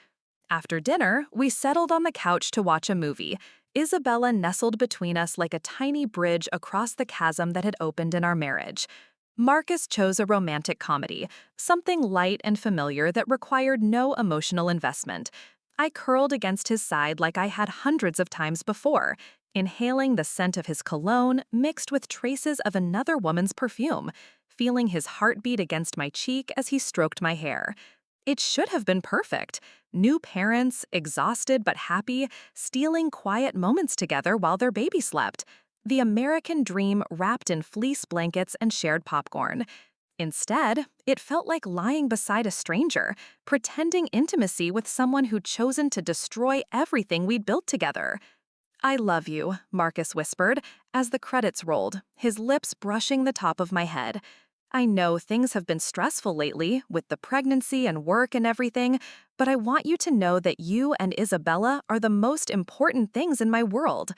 After dinner, we settled on the couch to watch a movie. Isabella nestled between us like a tiny bridge across the chasm that had opened in our marriage. Marcus chose a romantic comedy, something light and familiar that required no emotional investment. I curled against his side like I had hundreds of times before, inhaling the scent of his cologne mixed with traces of another woman's perfume, feeling his heartbeat against my cheek as he stroked my hair. It should have been perfect. New parents, exhausted but happy, stealing quiet moments together while their baby slept. The American dream wrapped in fleece blankets and shared popcorn. Instead, it felt like lying beside a stranger, pretending intimacy with someone who'd chosen to destroy everything we'd built together. "I love you," Marcus whispered, as the credits rolled, his lips brushing the top of my head. "I know things have been stressful lately, with the pregnancy and work and everything, but I want you to know that you and Isabella are the most important things in my world."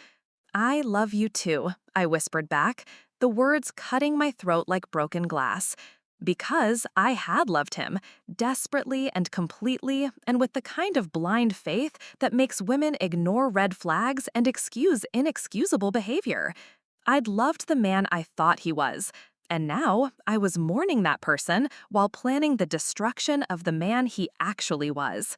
"I love you too," I whispered back, the words cutting my throat like broken glass. Because I had loved him, desperately and completely, and with the kind of blind faith that makes women ignore red flags and excuse inexcusable behavior. I'd loved the man I thought he was, and now I was mourning that person while planning the destruction of the man he actually was.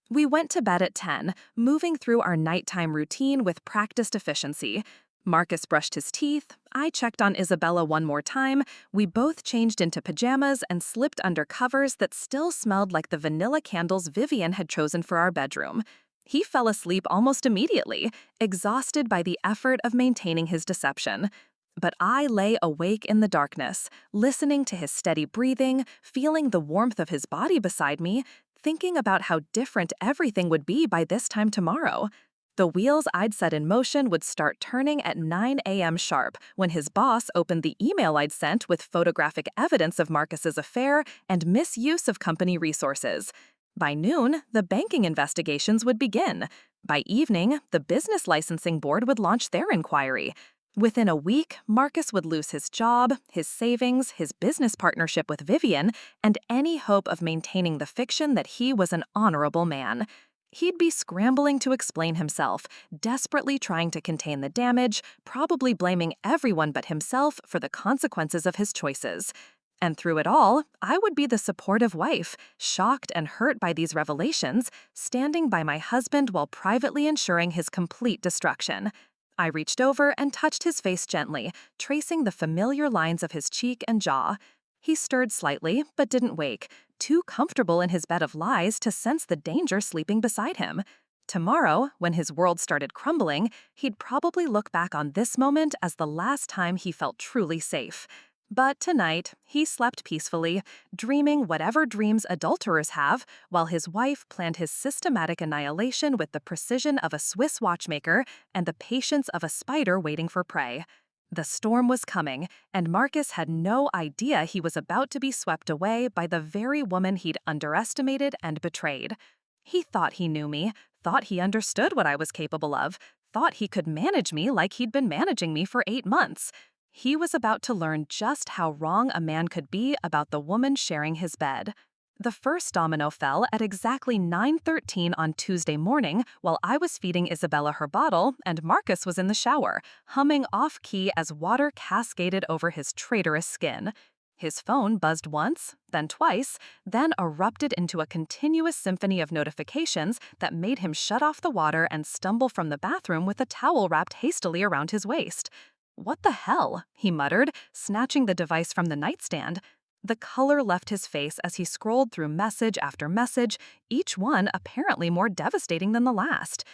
We went to bed at 10, moving through our nighttime routine with practiced efficiency. Marcus brushed his teeth, I checked on Isabella one more time, we both changed into pajamas and slipped under covers that still smelled like the vanilla candles Vivian had chosen for our bedroom. He fell asleep almost immediately, exhausted by the effort of maintaining his deception. But I lay awake in the darkness, listening to his steady breathing, feeling the warmth of his body beside me, thinking about how different everything would be by this time tomorrow. The wheels I'd set in motion would start turning at 9 a.m. sharp when his boss opened the email I'd sent with photographic evidence of Marcus's affair and misuse of company resources. By noon, the banking investigations would begin. By evening, the business licensing board would launch their inquiry. Within a week, Marcus would lose his job, his savings, his business partnership with Vivian, and any hope of maintaining the fiction that he was an honorable man. He'd be scrambling to explain himself, desperately trying to contain the damage, probably blaming everyone but himself for the consequences of his choices. And through it all, I would be the supportive wife, shocked and hurt by these revelations, standing by my husband while privately ensuring his complete destruction. I reached over and touched his face gently, tracing the familiar lines of his cheek and jaw. He stirred slightly, but didn't wake, too comfortable in his bed of lies to sense the danger sleeping beside him. Tomorrow, when his world started crumbling, he'd probably look back on this moment as the last time he felt truly safe. But tonight, he slept peacefully, dreaming whatever dreams adulterers have, while his wife planned his systematic annihilation with the precision of a Swiss watchmaker and the patience of a spider waiting for prey. The storm was coming, and Marcus had no idea he was about to be swept away by the very woman he'd underestimated and betrayed. He thought he knew me, thought he understood what I was capable of, thought he could manage me like he'd been managing me for 8 months. He was about to learn just how wrong a man could be about the woman sharing his bed. The first domino fell at exactly 9:13 on Tuesday morning while I was feeding Isabella her bottle and Marcus was in the shower, humming off-key as water cascaded over his traitorous skin. His phone buzzed once, then twice, then erupted into a continuous symphony of notifications that made him shut off the water and stumble from the bathroom with a towel wrapped hastily around his waist. "What the hell?" he muttered, snatching the device from the nightstand. The color left his face as he scrolled through message after message, each one apparently more devastating than the last.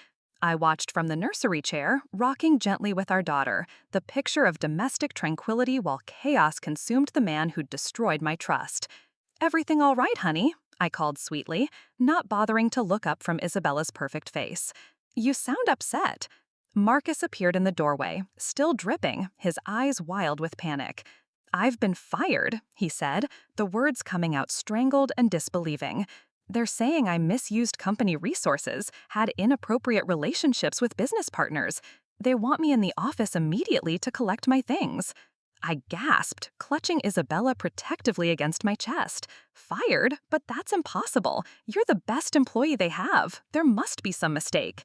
I watched from the nursery chair, rocking gently with our daughter, the picture of domestic tranquility while chaos consumed the man who'd destroyed my trust. "Everything all right, honey?" I called sweetly, not bothering to look up from Isabella's perfect face. You sound upset. Marcus appeared in the doorway, still dripping, his eyes wild with panic. I've been fired, he said, the words coming out strangled and disbelieving. They're saying I misused company resources, had inappropriate relationships with business partners. They want me in the office immediately to collect my things. I gasped, clutching Isabella protectively against my chest. Fired? But that's impossible. You're the best employee they have. There must be some mistake.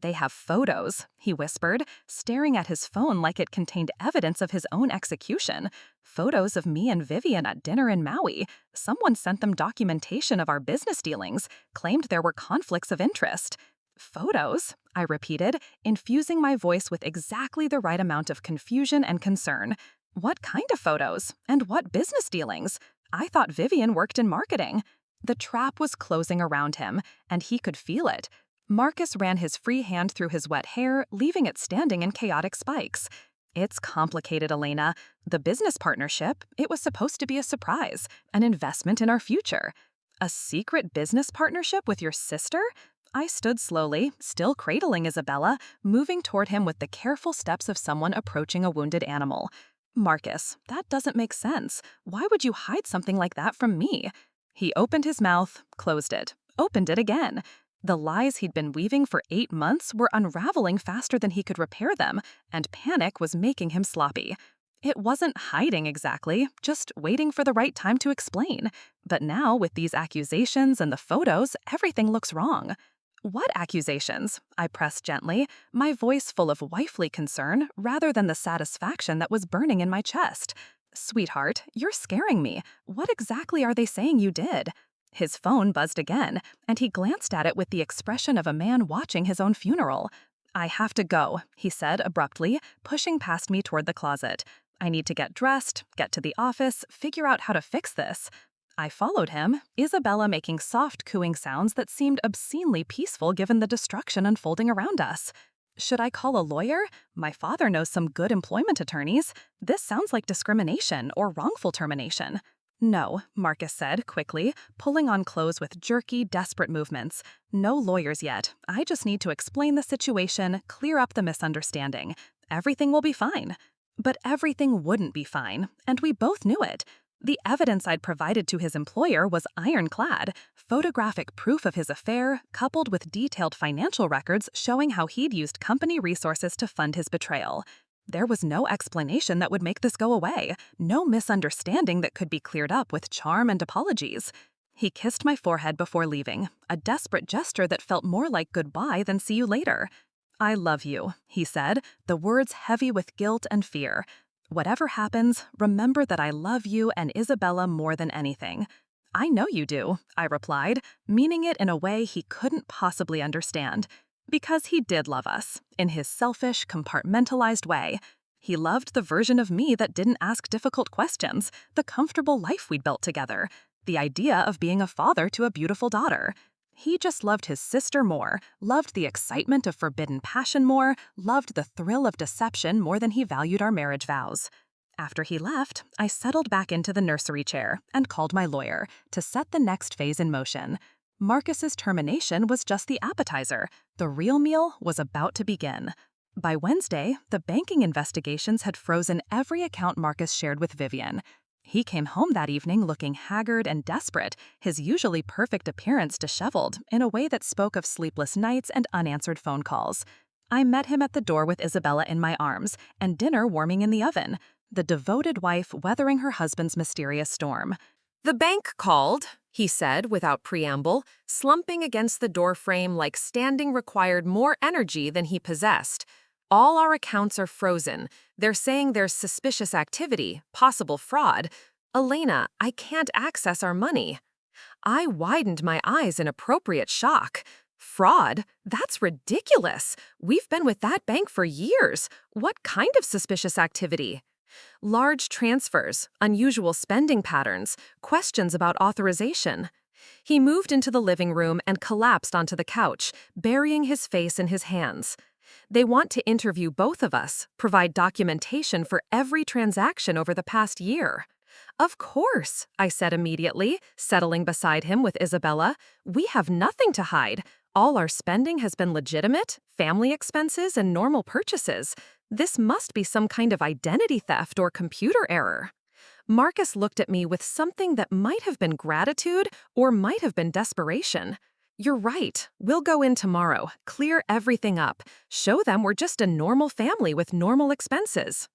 They have photos, he whispered, staring at his phone like it contained evidence of his own execution. Photos of me and Vivian at dinner in Maui. Someone sent them documentation of our business dealings, claimed there were conflicts of interest. Photos, I repeated, infusing my voice with exactly the right amount of confusion and concern. What kind of photos? And what business dealings? I thought Vivian worked in marketing. The trap was closing around him, and he could feel it. Marcus ran his free hand through his wet hair, leaving it standing in chaotic spikes. It's complicated, Elena. The business partnership, it was supposed to be a surprise, an investment in our future. A secret business partnership with your sister? I stood slowly, still cradling Isabella, moving toward him with the careful steps of someone approaching a wounded animal. Marcus, that doesn't make sense. Why would you hide something like that from me? He opened his mouth, closed it, opened it again. The lies he'd been weaving for 8 months were unraveling faster than he could repair them, and panic was making him sloppy. It wasn't hiding exactly, just waiting for the right time to explain. But now, with these accusations and the photos, everything looks wrong. What accusations? I pressed gently, my voice full of wifely concern rather than the satisfaction that was burning in my chest. Sweetheart, you're scaring me. What exactly are they saying you did? His phone buzzed again, and he glanced at it with the expression of a man watching his own funeral. I have to go, he said abruptly, pushing past me toward the closet. I need to get dressed, get to the office, figure out how to fix this. I followed him, Isabella making soft cooing sounds that seemed obscenely peaceful given the destruction unfolding around us. Should I call a lawyer? My father knows some good employment attorneys. This sounds like discrimination or wrongful termination. No, Marcus said quickly, pulling on clothes with jerky, desperate movements. No lawyers yet. I just need to explain the situation, clear up the misunderstanding. Everything will be fine. But everything wouldn't be fine, and we both knew it. The evidence I'd provided to his employer was ironclad, photographic proof of his affair, coupled with detailed financial records showing how he'd used company resources to fund his betrayal. There was no explanation that would make this go away, no misunderstanding that could be cleared up with charm and apologies. He kissed my forehead before leaving, a desperate gesture that felt more like goodbye than see you later. I love you, he said, the words heavy with guilt and fear. Whatever happens, remember that I love you and Isabella more than anything. I know you do, I replied, meaning it in a way he couldn't possibly understand. Because he did love us, in his selfish, compartmentalized way. He loved the version of me that didn't ask difficult questions, the comfortable life we'd built together, the idea of being a father to a beautiful daughter. He just loved his sister more, loved the excitement of forbidden passion more, loved the thrill of deception more than he valued our marriage vows. After he left, I settled back into the nursery chair and called my lawyer to set the next phase in motion. Marcus's termination was just the appetizer. The real meal was about to begin. By Wednesday, the banking investigations had frozen every account Marcus shared with Vivian. He came home that evening looking haggard and desperate, his usually perfect appearance disheveled in a way that spoke of sleepless nights and unanswered phone calls. I met him at the door with Isabella in my arms and dinner warming in the oven, the devoted wife weathering her husband's mysterious storm. The bank called, he said without preamble, slumping against the doorframe like standing required more energy than he possessed. All our accounts are frozen. They're saying there's suspicious activity, possible fraud. Elena, I can't access our money. I widened my eyes in appropriate shock. Fraud? That's ridiculous. We've been with that bank for years. What kind of suspicious activity? Large transfers, unusual spending patterns, questions about authorization. He moved into the living room and collapsed onto the couch, burying his face in his hands. They want to interview both of us, provide documentation for every transaction over the past year. Of course, I said immediately, settling beside him with Isabella. We have nothing to hide. All our spending has been legitimate, family expenses, and normal purchases. This must be some kind of identity theft or computer error. Marcus looked at me with something that might have been gratitude or might have been desperation. You're right. We'll go in tomorrow, clear everything up, show them we're just a normal family with normal expenses.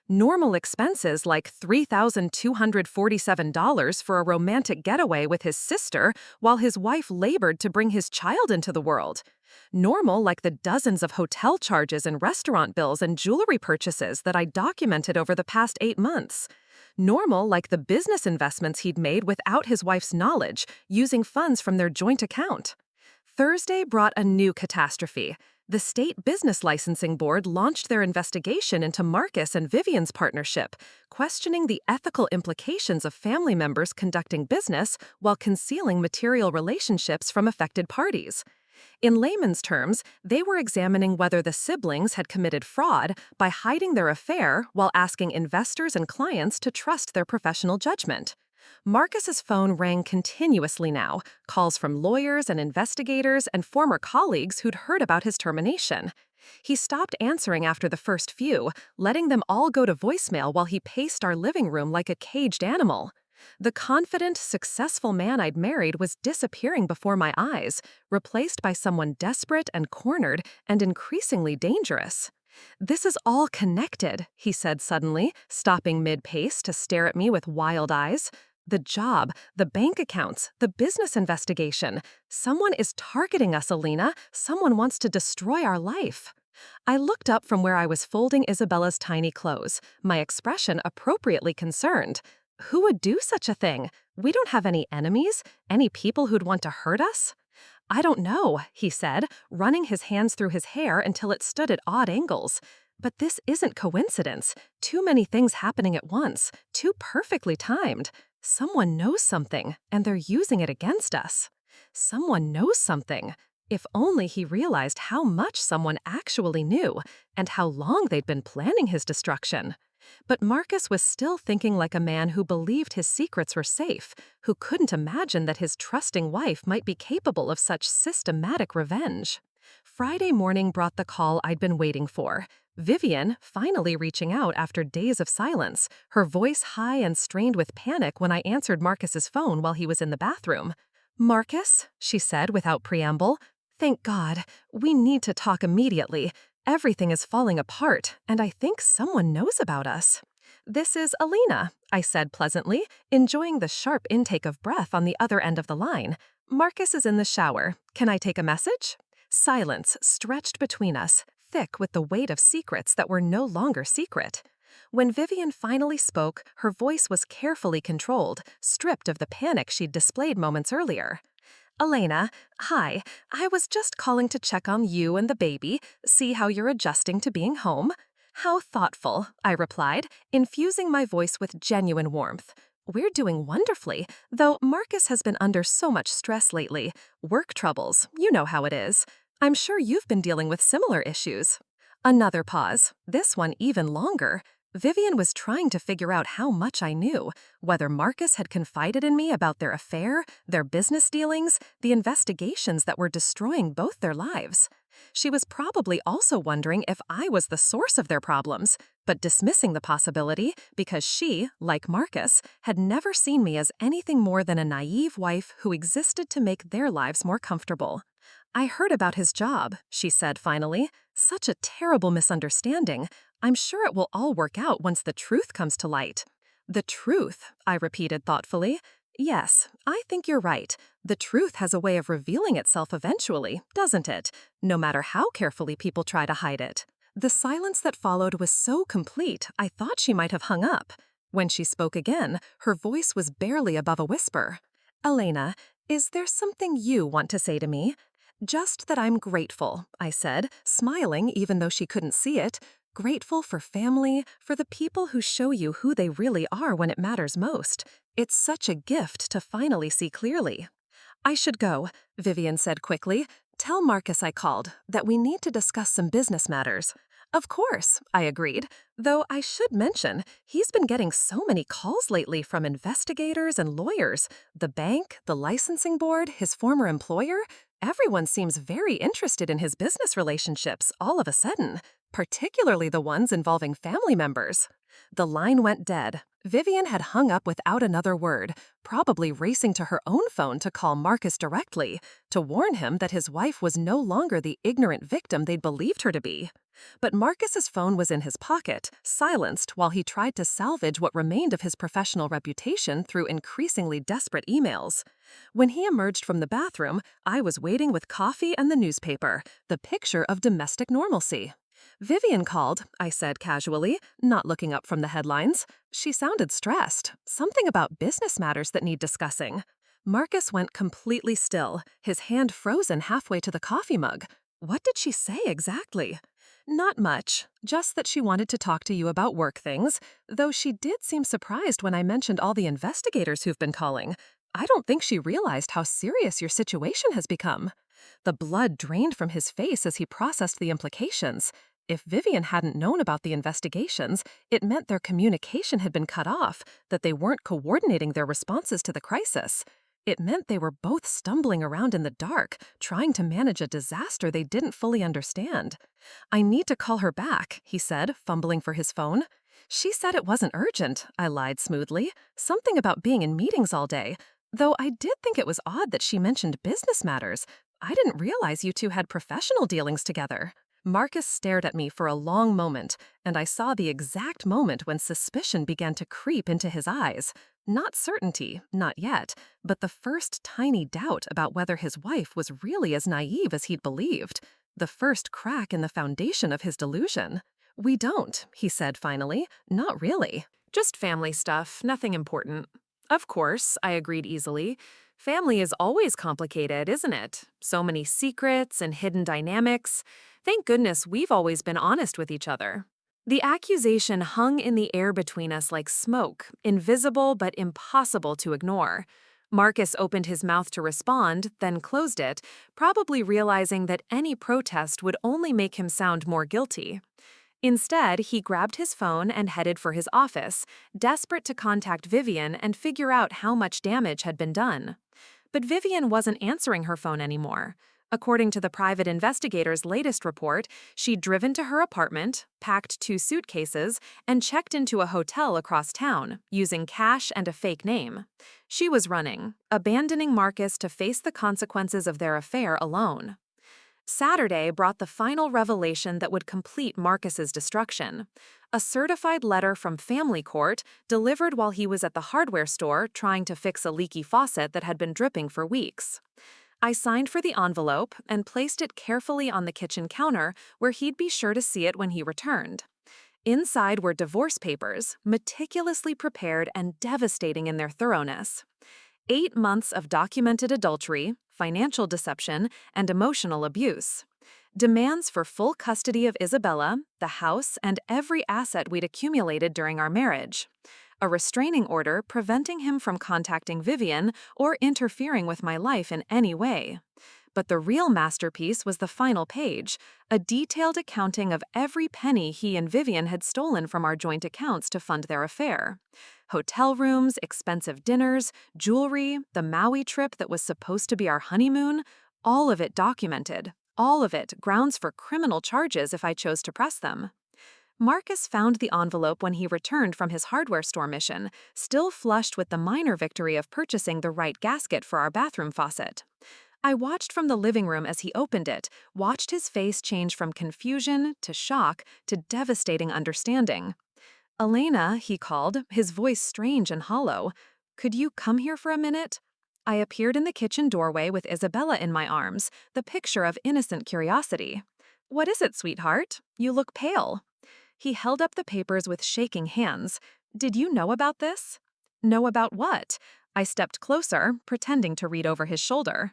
Normal expenses like $3,247 for a romantic getaway with his sister while his wife labored to bring his child into the world. Normal like the dozens of hotel charges and restaurant bills and jewelry purchases that I documented over the past 8 months. Normal like the business investments he'd made without his wife's knowledge, using funds from their joint account. Thursday brought a new catastrophe. The state business licensing board launched their investigation into Marcus and Vivian's partnership, questioning the ethical implications of family members conducting business while concealing material relationships from affected parties. In layman's terms, they were examining whether the siblings had committed fraud by hiding their affair while asking investors and clients to trust their professional judgment. Marcus's phone rang continuously now, calls from lawyers and investigators and former colleagues who'd heard about his termination. He stopped answering after the first few, letting them all go to voicemail while he paced our living room like a caged animal. The confident, successful man I'd married was disappearing before my eyes, replaced by someone desperate and cornered and increasingly dangerous. "This is all connected," he said suddenly, stopping mid-pace to stare at me with wild eyes. "The job, the bank accounts, the business investigation. Someone is targeting us, Elena. Someone wants to destroy our life." I looked up from where I was folding Isabella's tiny clothes, my expression appropriately concerned. Who would do such a thing? We don't have any enemies, any people who'd want to hurt us. "I don't know," he said, running his hands through his hair until it stood at odd angles. "But this isn't coincidence. Too many things happening at once, too perfectly timed. Someone knows something, and they're using it against us. Someone knows something. If only he realized how much someone actually knew, and how long they'd been planning his destruction." But Marcus was still thinking like a man who believed his secrets were safe, who couldn't imagine that his trusting wife might be capable of such systematic revenge. Friday morning brought the call I'd been waiting for. Vivian, finally reaching out after days of silence, her voice high and strained with panic when I answered Marcus's phone while he was in the bathroom. "Marcus," she said without preamble, "thank God. We need to talk immediately. Everything is falling apart, and I think someone knows about us." "This is Elena," I said pleasantly, enjoying the sharp intake of breath on the other end of the line. "Marcus is in the shower. Can I take a message?" Silence stretched between us, thick with the weight of secrets that were no longer secret. When Vivian finally spoke, her voice was carefully controlled, stripped of the panic she'd displayed moments earlier. "Elena, hi. I was just calling to check on you and the baby, see how you're adjusting to being home." "How thoughtful," I replied, infusing my voice with genuine warmth. "We're doing wonderfully, though Marcus has been under so much stress lately. Work troubles, you know how it is. I'm sure you've been dealing with similar issues." Another pause, this one even longer. Vivian was trying to figure out how much I knew, whether Marcus had confided in me about their affair, their business dealings, the investigations that were destroying both their lives. She was probably also wondering if I was the source of their problems, but dismissing the possibility because she, like Marcus, had never seen me as anything more than a naive wife who existed to make their lives more comfortable. "I heard about his job," she said finally. "Such a terrible misunderstanding. I'm sure it will all work out once the truth comes to light." "The truth," I repeated thoughtfully. "Yes, I think you're right. The truth has a way of revealing itself eventually, doesn't it? No matter how carefully people try to hide it." The silence that followed was so complete, I thought she might have hung up. When she spoke again, her voice was barely above a whisper. "Elena, is there something you want to say to me?" "Just that I'm grateful," I said, smiling even though she couldn't see it. "Grateful for family, for the people who show you who they really are when it matters most. It's such a gift to finally see clearly." "I should go," Vivian said quickly. "Tell Marcus I called, that we need to discuss some business matters." Of course, I agreed. Though I should mention, he's been getting so many calls lately from investigators and lawyers. The bank, the licensing board, his former employer. Everyone seems very interested in his business relationships all of a sudden, particularly the ones involving family members. The line went dead. Vivian had hung up without another word, probably racing to her own phone to call Marcus directly, to warn him that his wife was no longer the ignorant victim they'd believed her to be. But Marcus's phone was in his pocket, silenced while he tried to salvage what remained of his professional reputation through increasingly desperate emails. When he emerged from the bathroom, I was waiting with coffee and the newspaper, the picture of domestic normalcy. Vivian called, I said casually, not looking up from the headlines. She sounded stressed, something about business matters that need discussing. Marcus went completely still, his hand frozen halfway to the coffee mug. What did she say exactly? Not much, just that she wanted to talk to you about work things, though she did seem surprised when I mentioned all the investigators who've been calling. I don't think she realized how serious your situation has become. The blood drained from his face as he processed the implications. If Vivian hadn't known about the investigations, it meant their communication had been cut off, that they weren't coordinating their responses to the crisis. It meant they were both stumbling around in the dark, trying to manage a disaster they didn't fully understand. I need to call her back, he said, fumbling for his phone. She said it wasn't urgent, I lied smoothly. Something about being in meetings all day. Though I did think it was odd that she mentioned business matters. I didn't realize you two had professional dealings together. Marcus stared at me for a long moment, and I saw the exact moment when suspicion began to creep into his eyes. Not certainty, not yet, but the first tiny doubt about whether his wife was really as naive as he'd believed. The first crack in the foundation of his delusion. We don't, he said finally. Not really. Just family stuff, nothing important. Of course, I agreed easily. Family is always complicated, isn't it? So many secrets and hidden dynamics. Thank goodness we've always been honest with each other. The accusation hung in the air between us like smoke, invisible but impossible to ignore. Marcus opened his mouth to respond, then closed it, probably realizing that any protest would only make him sound more guilty. Instead, he grabbed his phone and headed for his office, desperate to contact Vivian and figure out how much damage had been done. But Vivian wasn't answering her phone anymore. According to the private investigator's latest report, she'd driven to her apartment, packed 2 suitcases, and checked into a hotel across town, using cash and a fake name. She was running, abandoning Marcus to face the consequences of their affair alone. Saturday brought the final revelation that would complete Marcus's destruction. A certified letter from family court delivered while he was at the hardware store trying to fix a leaky faucet that had been dripping for weeks. I signed for the envelope and placed it carefully on the kitchen counter where he'd be sure to see it when he returned. Inside were divorce papers, meticulously prepared and devastating in their thoroughness. 8 months of documented adultery, financial deception, and emotional abuse. Demands for full custody of Isabella, the house, and every asset we'd accumulated during our marriage. A restraining order preventing him from contacting Vivian or interfering with my life in any way. But the real masterpiece was the final page, a detailed accounting of every penny he and Vivian had stolen from our joint accounts to fund their affair. Hotel rooms, expensive dinners, jewelry, the Maui trip that was supposed to be our honeymoon, all of it documented, all of it grounds for criminal charges if I chose to press them. Marcus found the envelope when he returned from his hardware store mission, still flushed with the minor victory of purchasing the right gasket for our bathroom faucet. I watched from the living room as he opened it, watched his face change from confusion to shock to devastating understanding. "Elena," he called, his voice strange and hollow. "Could you come here for a minute?" I appeared in the kitchen doorway with Isabella in my arms, the picture of innocent curiosity. "What is it, sweetheart? You look pale." He held up the papers with shaking hands. "Did you know about this?" "Know about what?" I stepped closer, pretending to read over his shoulder.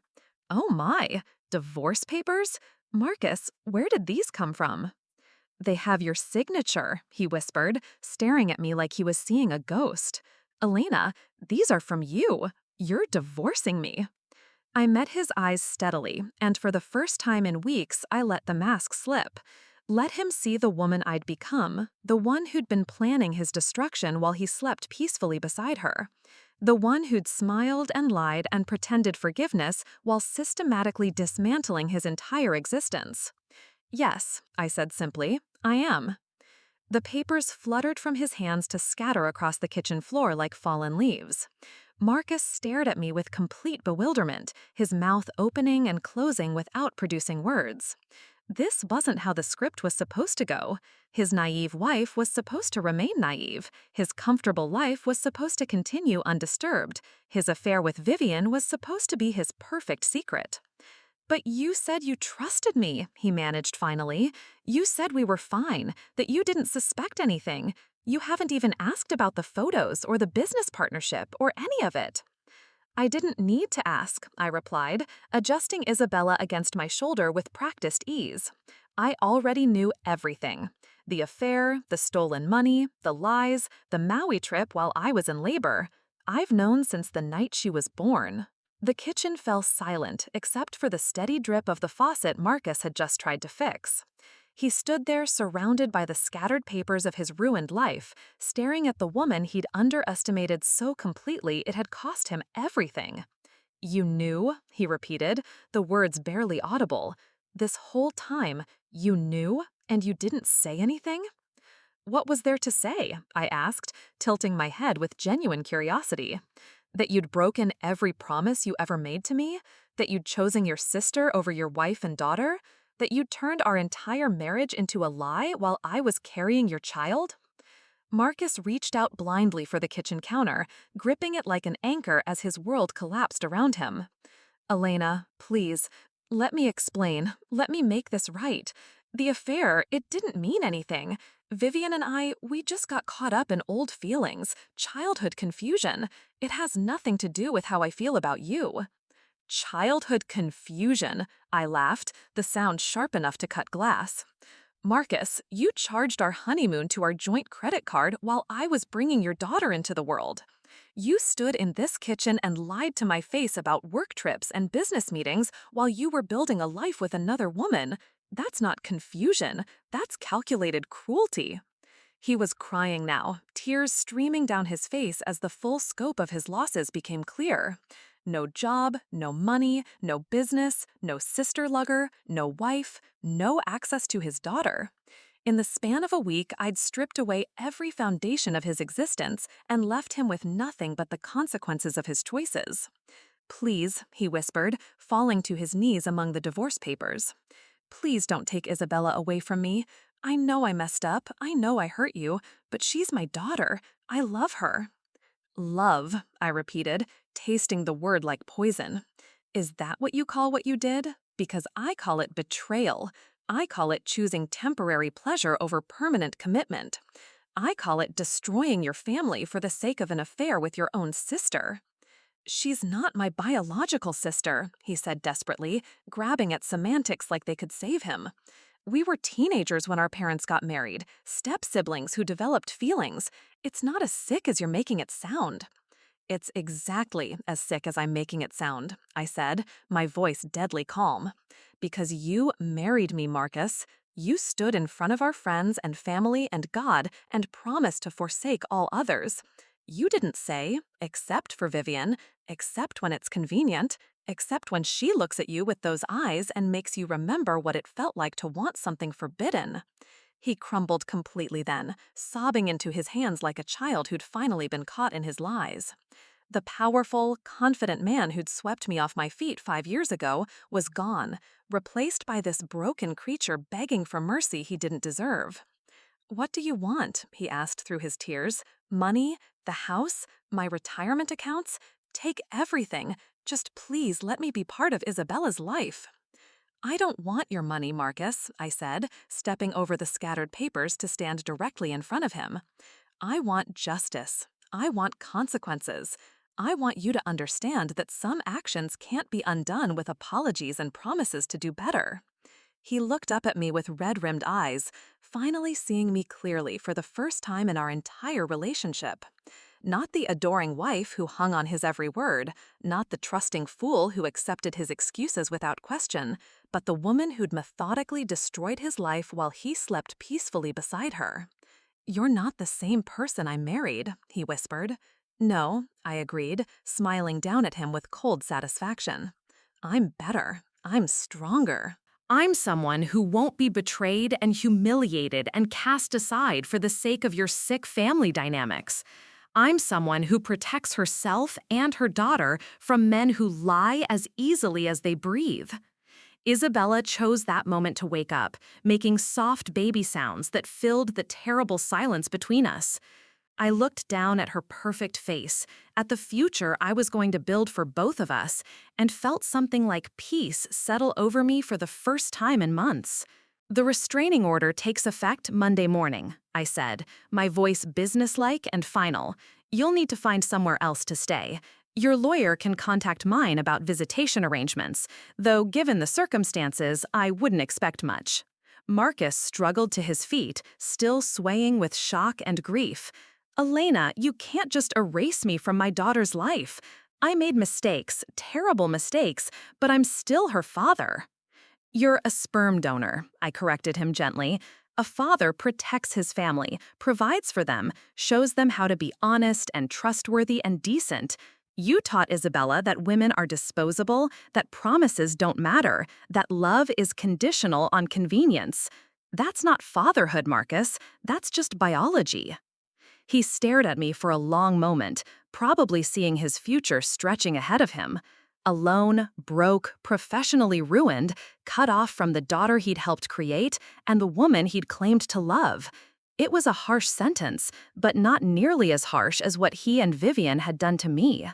"Oh my, divorce papers? Marcus, where did these come from?" "They have your signature," he whispered, staring at me like he was seeing a ghost. "Elena, these are from you. You're divorcing me." I met his eyes steadily, and for the first time in weeks, I let the mask slip. Let him see the woman I'd become, the one who'd been planning his destruction while he slept peacefully beside her. The one who'd smiled and lied and pretended forgiveness while systematically dismantling his entire existence. Yes, I said simply, I am. The papers fluttered from his hands to scatter across the kitchen floor like fallen leaves. Marcus stared at me with complete bewilderment, his mouth opening and closing without producing words. This wasn't how the script was supposed to go. His naive wife was supposed to remain naive. His comfortable life was supposed to continue undisturbed. His affair with Vivian was supposed to be his perfect secret. "But you said you trusted me," he managed finally. "You said we were fine, that you didn't suspect anything. You haven't even asked about the photos or the business partnership or any of it." "I didn't need to ask," I replied, adjusting Isabella against my shoulder with practiced ease. I already knew everything. The affair, the stolen money, the lies, the Maui trip while I was in labor. I've known since the night she was born. The kitchen fell silent except for the steady drip of the faucet Marcus had just tried to fix. He stood there surrounded by the scattered papers of his ruined life, staring at the woman he'd underestimated so completely it had cost him everything. "You knew?" he repeated, the words barely audible. "This whole time, you knew, and you didn't say anything?" "What was there to say?" I asked, tilting my head with genuine curiosity. "That you'd broken every promise you ever made to me? That you'd chosen your sister over your wife and daughter? That you turned our entire marriage into a lie while I was carrying your child?" Marcus reached out blindly for the kitchen counter, gripping it like an anchor as his world collapsed around him. "Elena, please, let me explain. Let me make this right. The affair, it didn't mean anything. Vivian and we just got caught up in old feelings, childhood confusion. It has nothing to do with how I feel about you." "Childhood confusion," I laughed, the sound sharp enough to cut glass. "Marcus, you charged our honeymoon to our joint credit card while I was bringing your daughter into the world. You stood in this kitchen and lied to my face about work trips and business meetings while you were building a life with another woman. That's not confusion, that's calculated cruelty." He was crying now, tears streaming down his face as the full scope of his losses became clear. No job, no money, no business, no sister-lugger, no wife, no access to his daughter. In the span of a week, I'd stripped away every foundation of his existence and left him with nothing but the consequences of his choices. "Please," he whispered, falling to his knees among the divorce papers. "Please don't take Isabella away from me. I know I messed up, I know I hurt you, but she's my daughter. I love her." "Love," I repeated, tasting the word like poison. "Is that what you call what you did? Because I call it betrayal. I call it choosing temporary pleasure over permanent commitment. I call it destroying your family for the sake of an affair with your own sister." "She's not my biological sister," he said desperately, grabbing at semantics like they could save him. "We were teenagers when our parents got married, step-siblings who developed feelings. It's not as sick as you're making it sound." "It's exactly as sick as I'm making it sound," I said, my voice deadly calm. "Because you married me, Marcus. You stood in front of our friends and family and God and promised to forsake all others. You didn't say, except for Vivian, except when it's convenient, except when she looks at you with those eyes and makes you remember what it felt like to want something forbidden." He crumbled completely then, sobbing into his hands like a child who'd finally been caught in his lies. The powerful, confident man who'd swept me off my feet 5 years ago was gone, replaced by this broken creature begging for mercy he didn't deserve. "What do you want?" he asked through his tears. "Money? The house? My retirement accounts? Take everything. Just please let me be part of Isabella's life." "I don't want your money, Marcus," I said, stepping over the scattered papers to stand directly in front of him. "I want justice. I want consequences. I want you to understand that some actions can't be undone with apologies and promises to do better." He looked up at me with red-rimmed eyes, finally seeing me clearly for the first time in our entire relationship. Not the adoring wife who hung on his every word, not the trusting fool who accepted his excuses without question, but the woman who'd methodically destroyed his life while he slept peacefully beside her. "You're not the same person I married," he whispered. "No," I agreed, smiling down at him with cold satisfaction. "I'm better. I'm stronger." I'm someone who won't be betrayed and humiliated and cast aside for the sake of your sick family dynamics. I'm someone who protects herself and her daughter from men who lie as easily as they breathe. Isabella chose that moment to wake up, making soft baby sounds that filled the terrible silence between us. I looked down at her perfect face, at the future I was going to build for both of us, and felt something like peace settle over me for the first time in months. "The restraining order takes effect Monday morning," I said, my voice businesslike and final. "You'll need to find somewhere else to stay. Your lawyer can contact mine about visitation arrangements, though given the circumstances, I wouldn't expect much." Marcus struggled to his feet, still swaying with shock and grief. "Elena, you can't just erase me from my daughter's life. I made mistakes, terrible mistakes, but I'm still her father." "You're a sperm donor," I corrected him gently. "A father protects his family, provides for them, shows them how to be honest and trustworthy and decent. You taught Isabella that women are disposable, that promises don't matter, that love is conditional on convenience. That's not fatherhood, Marcus. That's just biology." He stared at me for a long moment, probably seeing his future stretching ahead of him. Alone, broke, professionally ruined, cut off from the daughter he'd helped create and the woman he'd claimed to love. It was a harsh sentence, but not nearly as harsh as what he and Vivian had done to me.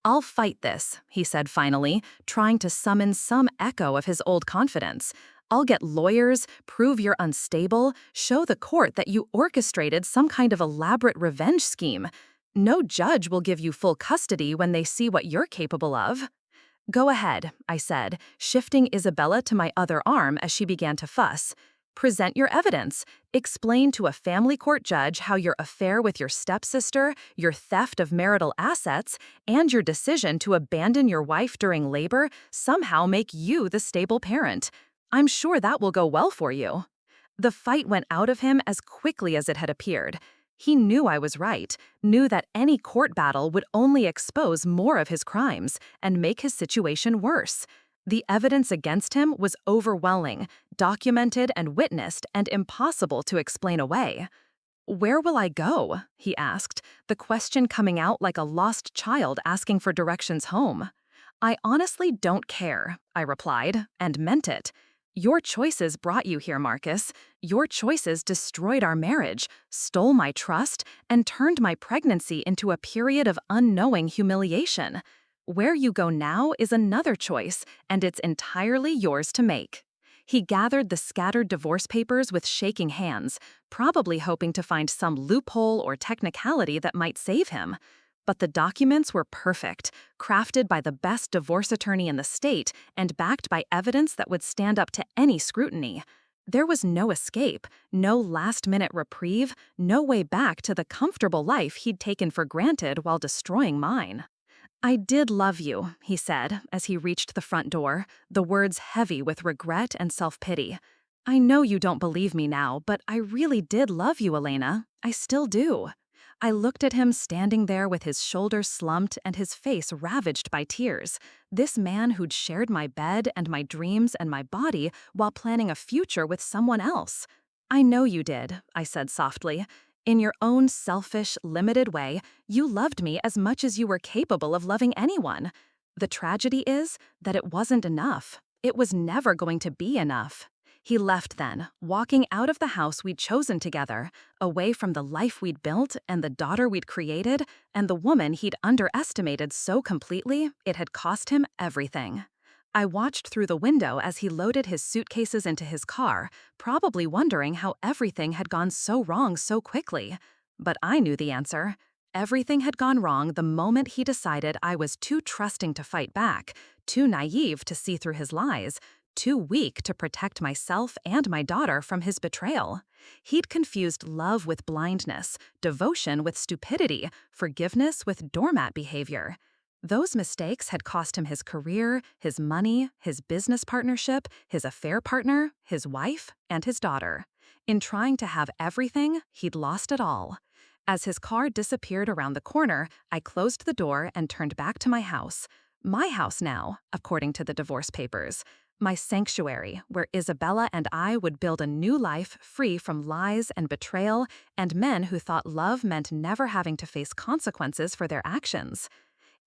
"I'll fight this," he said finally, trying to summon some echo of his old confidence. "I'll get lawyers, prove you're unstable, show the court that you orchestrated some kind of elaborate revenge scheme. No judge will give you full custody when they see what you're capable of." "Go ahead," I said, shifting Isabella to my other arm as she began to fuss. "Present your evidence. Explain to a family court judge how your affair with your stepsister, your theft of marital assets, and your decision to abandon your wife during labor somehow make you the stable parent. I'm sure that will go well for you." The fight went out of him as quickly as it had appeared. He knew I was right, knew that any court battle would only expose more of his crimes and make his situation worse. The evidence against him was overwhelming, documented and witnessed, and impossible to explain away. "Where will I go?" he asked, the question coming out like a lost child asking for directions home. "I honestly don't care," I replied, and meant it. "Your choices brought you here, Marcus. Your choices destroyed our marriage, stole my trust, and turned my pregnancy into a period of unknowing humiliation. Where you go now is another choice, and it's entirely yours to make." He gathered the scattered divorce papers with shaking hands, probably hoping to find some loophole or technicality that might save him. But the documents were perfect, crafted by the best divorce attorney in the state and backed by evidence that would stand up to any scrutiny. There was no escape, no last-minute reprieve, no way back to the comfortable life he'd taken for granted while destroying mine. "I did love you," he said as he reached the front door, the words heavy with regret and self-pity. "I know you don't believe me now, but I really did love you, Elena. I still do." I looked at him standing there with his shoulders slumped and his face ravaged by tears. This man who'd shared my bed and my dreams and my body while planning a future with someone else. "I know you did," I said softly. "In your own selfish, limited way, you loved me as much as you were capable of loving anyone. The tragedy is that it wasn't enough. It was never going to be enough." He left then, walking out of the house we'd chosen together, away from the life we'd built and the daughter we'd created, and the woman he'd underestimated so completely it had cost him everything. I watched through the window as he loaded his suitcases into his car, probably wondering how everything had gone so wrong so quickly. But I knew the answer. Everything had gone wrong the moment he decided I was too trusting to fight back, too naive to see through his lies, too weak to protect myself and my daughter from his betrayal. He'd confused love with blindness, devotion with stupidity, forgiveness with doormat behavior. Those mistakes had cost him his career, his money, his business partnership, his affair partner, his wife, and his daughter. In trying to have everything, he'd lost it all. As his car disappeared around the corner, I closed the door and turned back to my house. My house now, according to the divorce papers. My sanctuary, where Isabella and I would build a new life free from lies and betrayal and men who thought love meant never having to face consequences for their actions.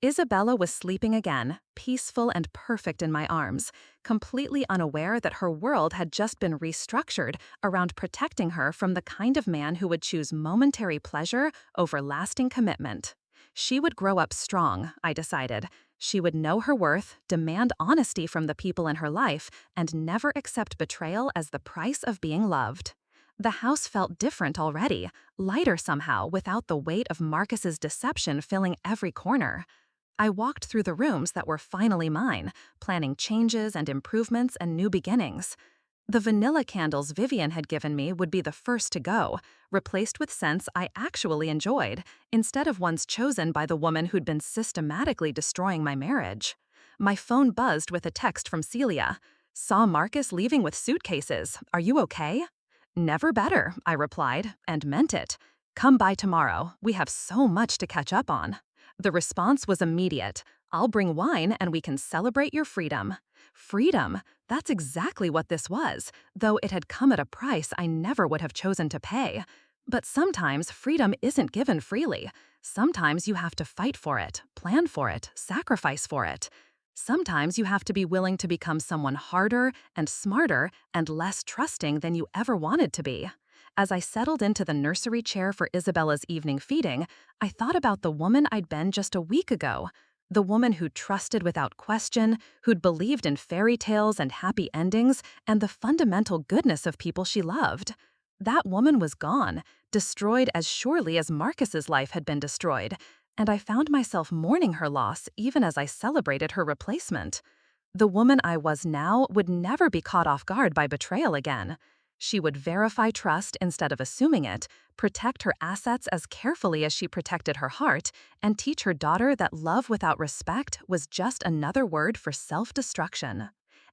Isabella was sleeping again, peaceful and perfect in my arms, completely unaware that her world had just been restructured around protecting her from the kind of man who would choose momentary pleasure over lasting commitment. She would grow up strong, I decided. She would know her worth, demand honesty from the people in her life, and never accept betrayal as the price of being loved. The house felt different already, lighter somehow without the weight of Marcus's deception filling every corner. I walked through the rooms that were finally mine, planning changes and improvements and new beginnings. The vanilla candles Vivian had given me would be the first to go, replaced with scents I actually enjoyed, instead of ones chosen by the woman who'd been systematically destroying my marriage. My phone buzzed with a text from Celia. "Saw Marcus leaving with suitcases. Are you okay?" "Never better," I replied, and meant it. "Come by tomorrow. We have so much to catch up on." The response was immediate. "I'll bring wine and we can celebrate your freedom." Freedom, that's exactly what this was, though it had come at a price I never would have chosen to pay. But sometimes freedom isn't given freely. Sometimes you have to fight for it, plan for it, sacrifice for it. Sometimes you have to be willing to become someone harder and smarter and less trusting than you ever wanted to be. As I settled into the nursery chair for Isabella's evening feeding, I thought about the woman I'd been just a week ago. The woman who trusted without question, who'd believed in fairy tales and happy endings, and the fundamental goodness of people she loved. That woman was gone, destroyed as surely as Marcus's life had been destroyed, and I found myself mourning her loss even as I celebrated her replacement. The woman I was now would never be caught off guard by betrayal again. She would verify trust instead of assuming it, protect her assets as carefully as she protected her heart, and teach her daughter that love without respect was just another word for self-destruction.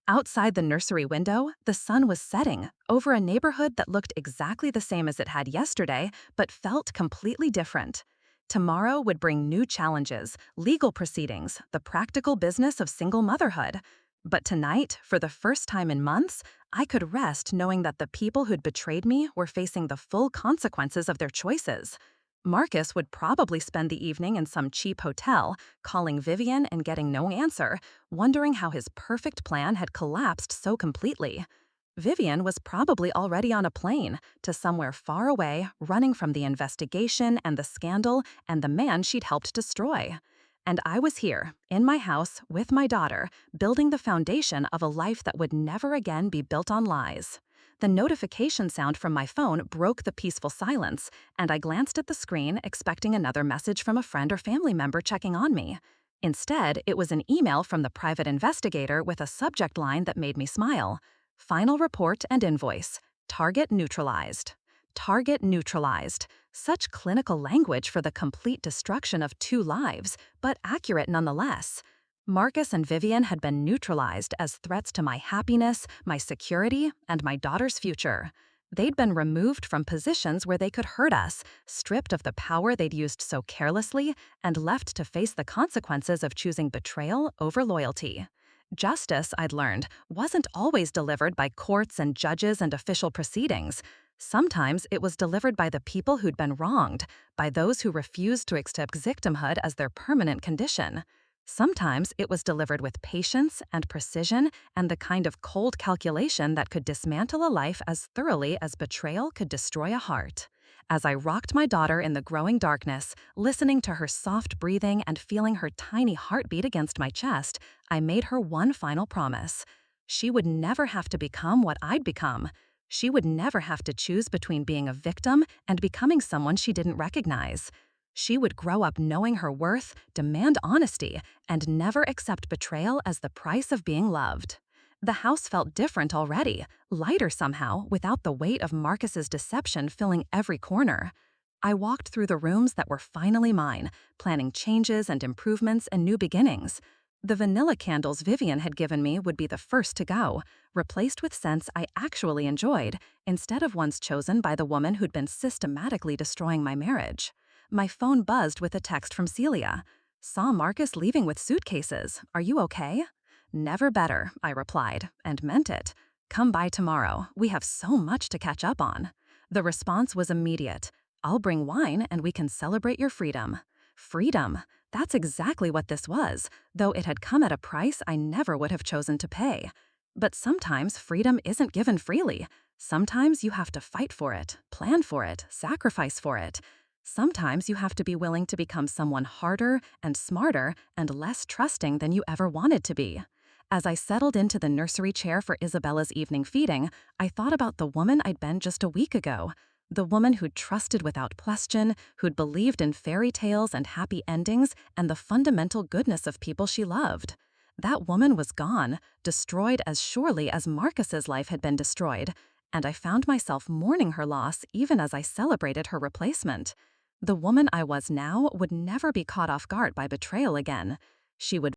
Outside the nursery window, the sun was setting over a neighborhood that looked exactly the same as it had yesterday, but felt completely different. Tomorrow would bring new challenges, legal proceedings, the practical business of single motherhood. But tonight, for the first time in months, I could rest knowing that the people who'd betrayed me were facing the full consequences of their choices. Marcus would probably spend the evening in some cheap hotel, calling Vivian and getting no answer, wondering how his perfect plan had collapsed so completely. Vivian was probably already on a plane to somewhere far away, running from the investigation and the scandal and the man she'd helped destroy. And I was here, in my house, with my daughter, building the foundation of a life that would never again be built on lies. The notification sound from my phone broke the peaceful silence, and I glanced at the screen expecting another message from a friend or family member checking on me. Instead, it was an email from the private investigator with a subject line that made me smile. Final report and invoice. Target neutralized. Target neutralized. Such clinical language for the complete destruction of two lives, but accurate nonetheless. Marcus and Vivian had been neutralized as threats to my happiness, my security, and my daughter's future. They'd been removed from positions where they could hurt us, stripped of the power they'd used so carelessly, and left to face the consequences of choosing betrayal over loyalty. Justice, I'd learned, wasn't always delivered by courts and judges and official proceedings. Sometimes it was delivered by the people who'd been wronged, by those who refused to accept victimhood as their permanent condition. Sometimes it was delivered with patience and precision and the kind of cold calculation that could dismantle a life as thoroughly as betrayal could destroy a heart. As I rocked my daughter in the growing darkness, listening to her soft breathing and feeling her tiny heartbeat against my chest, I made her one final promise. She would never have to become what I'd become. She would never have to choose between being a victim and becoming someone she didn't recognize. She would grow up knowing her worth, demand honesty, and never accept betrayal as the price of being loved. The house felt different already, lighter somehow, without the weight of Marcus's deception filling every corner. I walked through the rooms that were finally mine, planning changes and improvements and new beginnings. The vanilla candles Vivian had given me would be the first to go, replaced with scents I actually enjoyed, instead of ones chosen by the woman who'd been systematically destroying my marriage. My phone buzzed with a text from Celia. "Saw Marcus leaving with suitcases. Are you okay?" "Never better," I replied, and meant it. "Come by tomorrow. We have so much to catch up on." The response was immediate. "I'll bring wine and we can celebrate your freedom." Freedom. That's exactly what this was, though it had come at a price I never would have chosen to pay. But sometimes freedom isn't given freely. Sometimes you have to fight for it, plan for it, sacrifice for it. Sometimes you have to be willing to become someone harder and smarter and less trusting than you ever wanted to be. As I settled into the nursery chair for Isabella's evening feeding, I thought about the woman I'd been just a week ago. The woman who'd trusted without question, who'd believed in fairy tales and happy endings and the fundamental goodness of people she loved. That woman was gone, destroyed as surely as Marcus's life had been destroyed, and I found myself mourning her loss even as I celebrated her replacement. The woman I was now would never be caught off guard by betrayal again. She would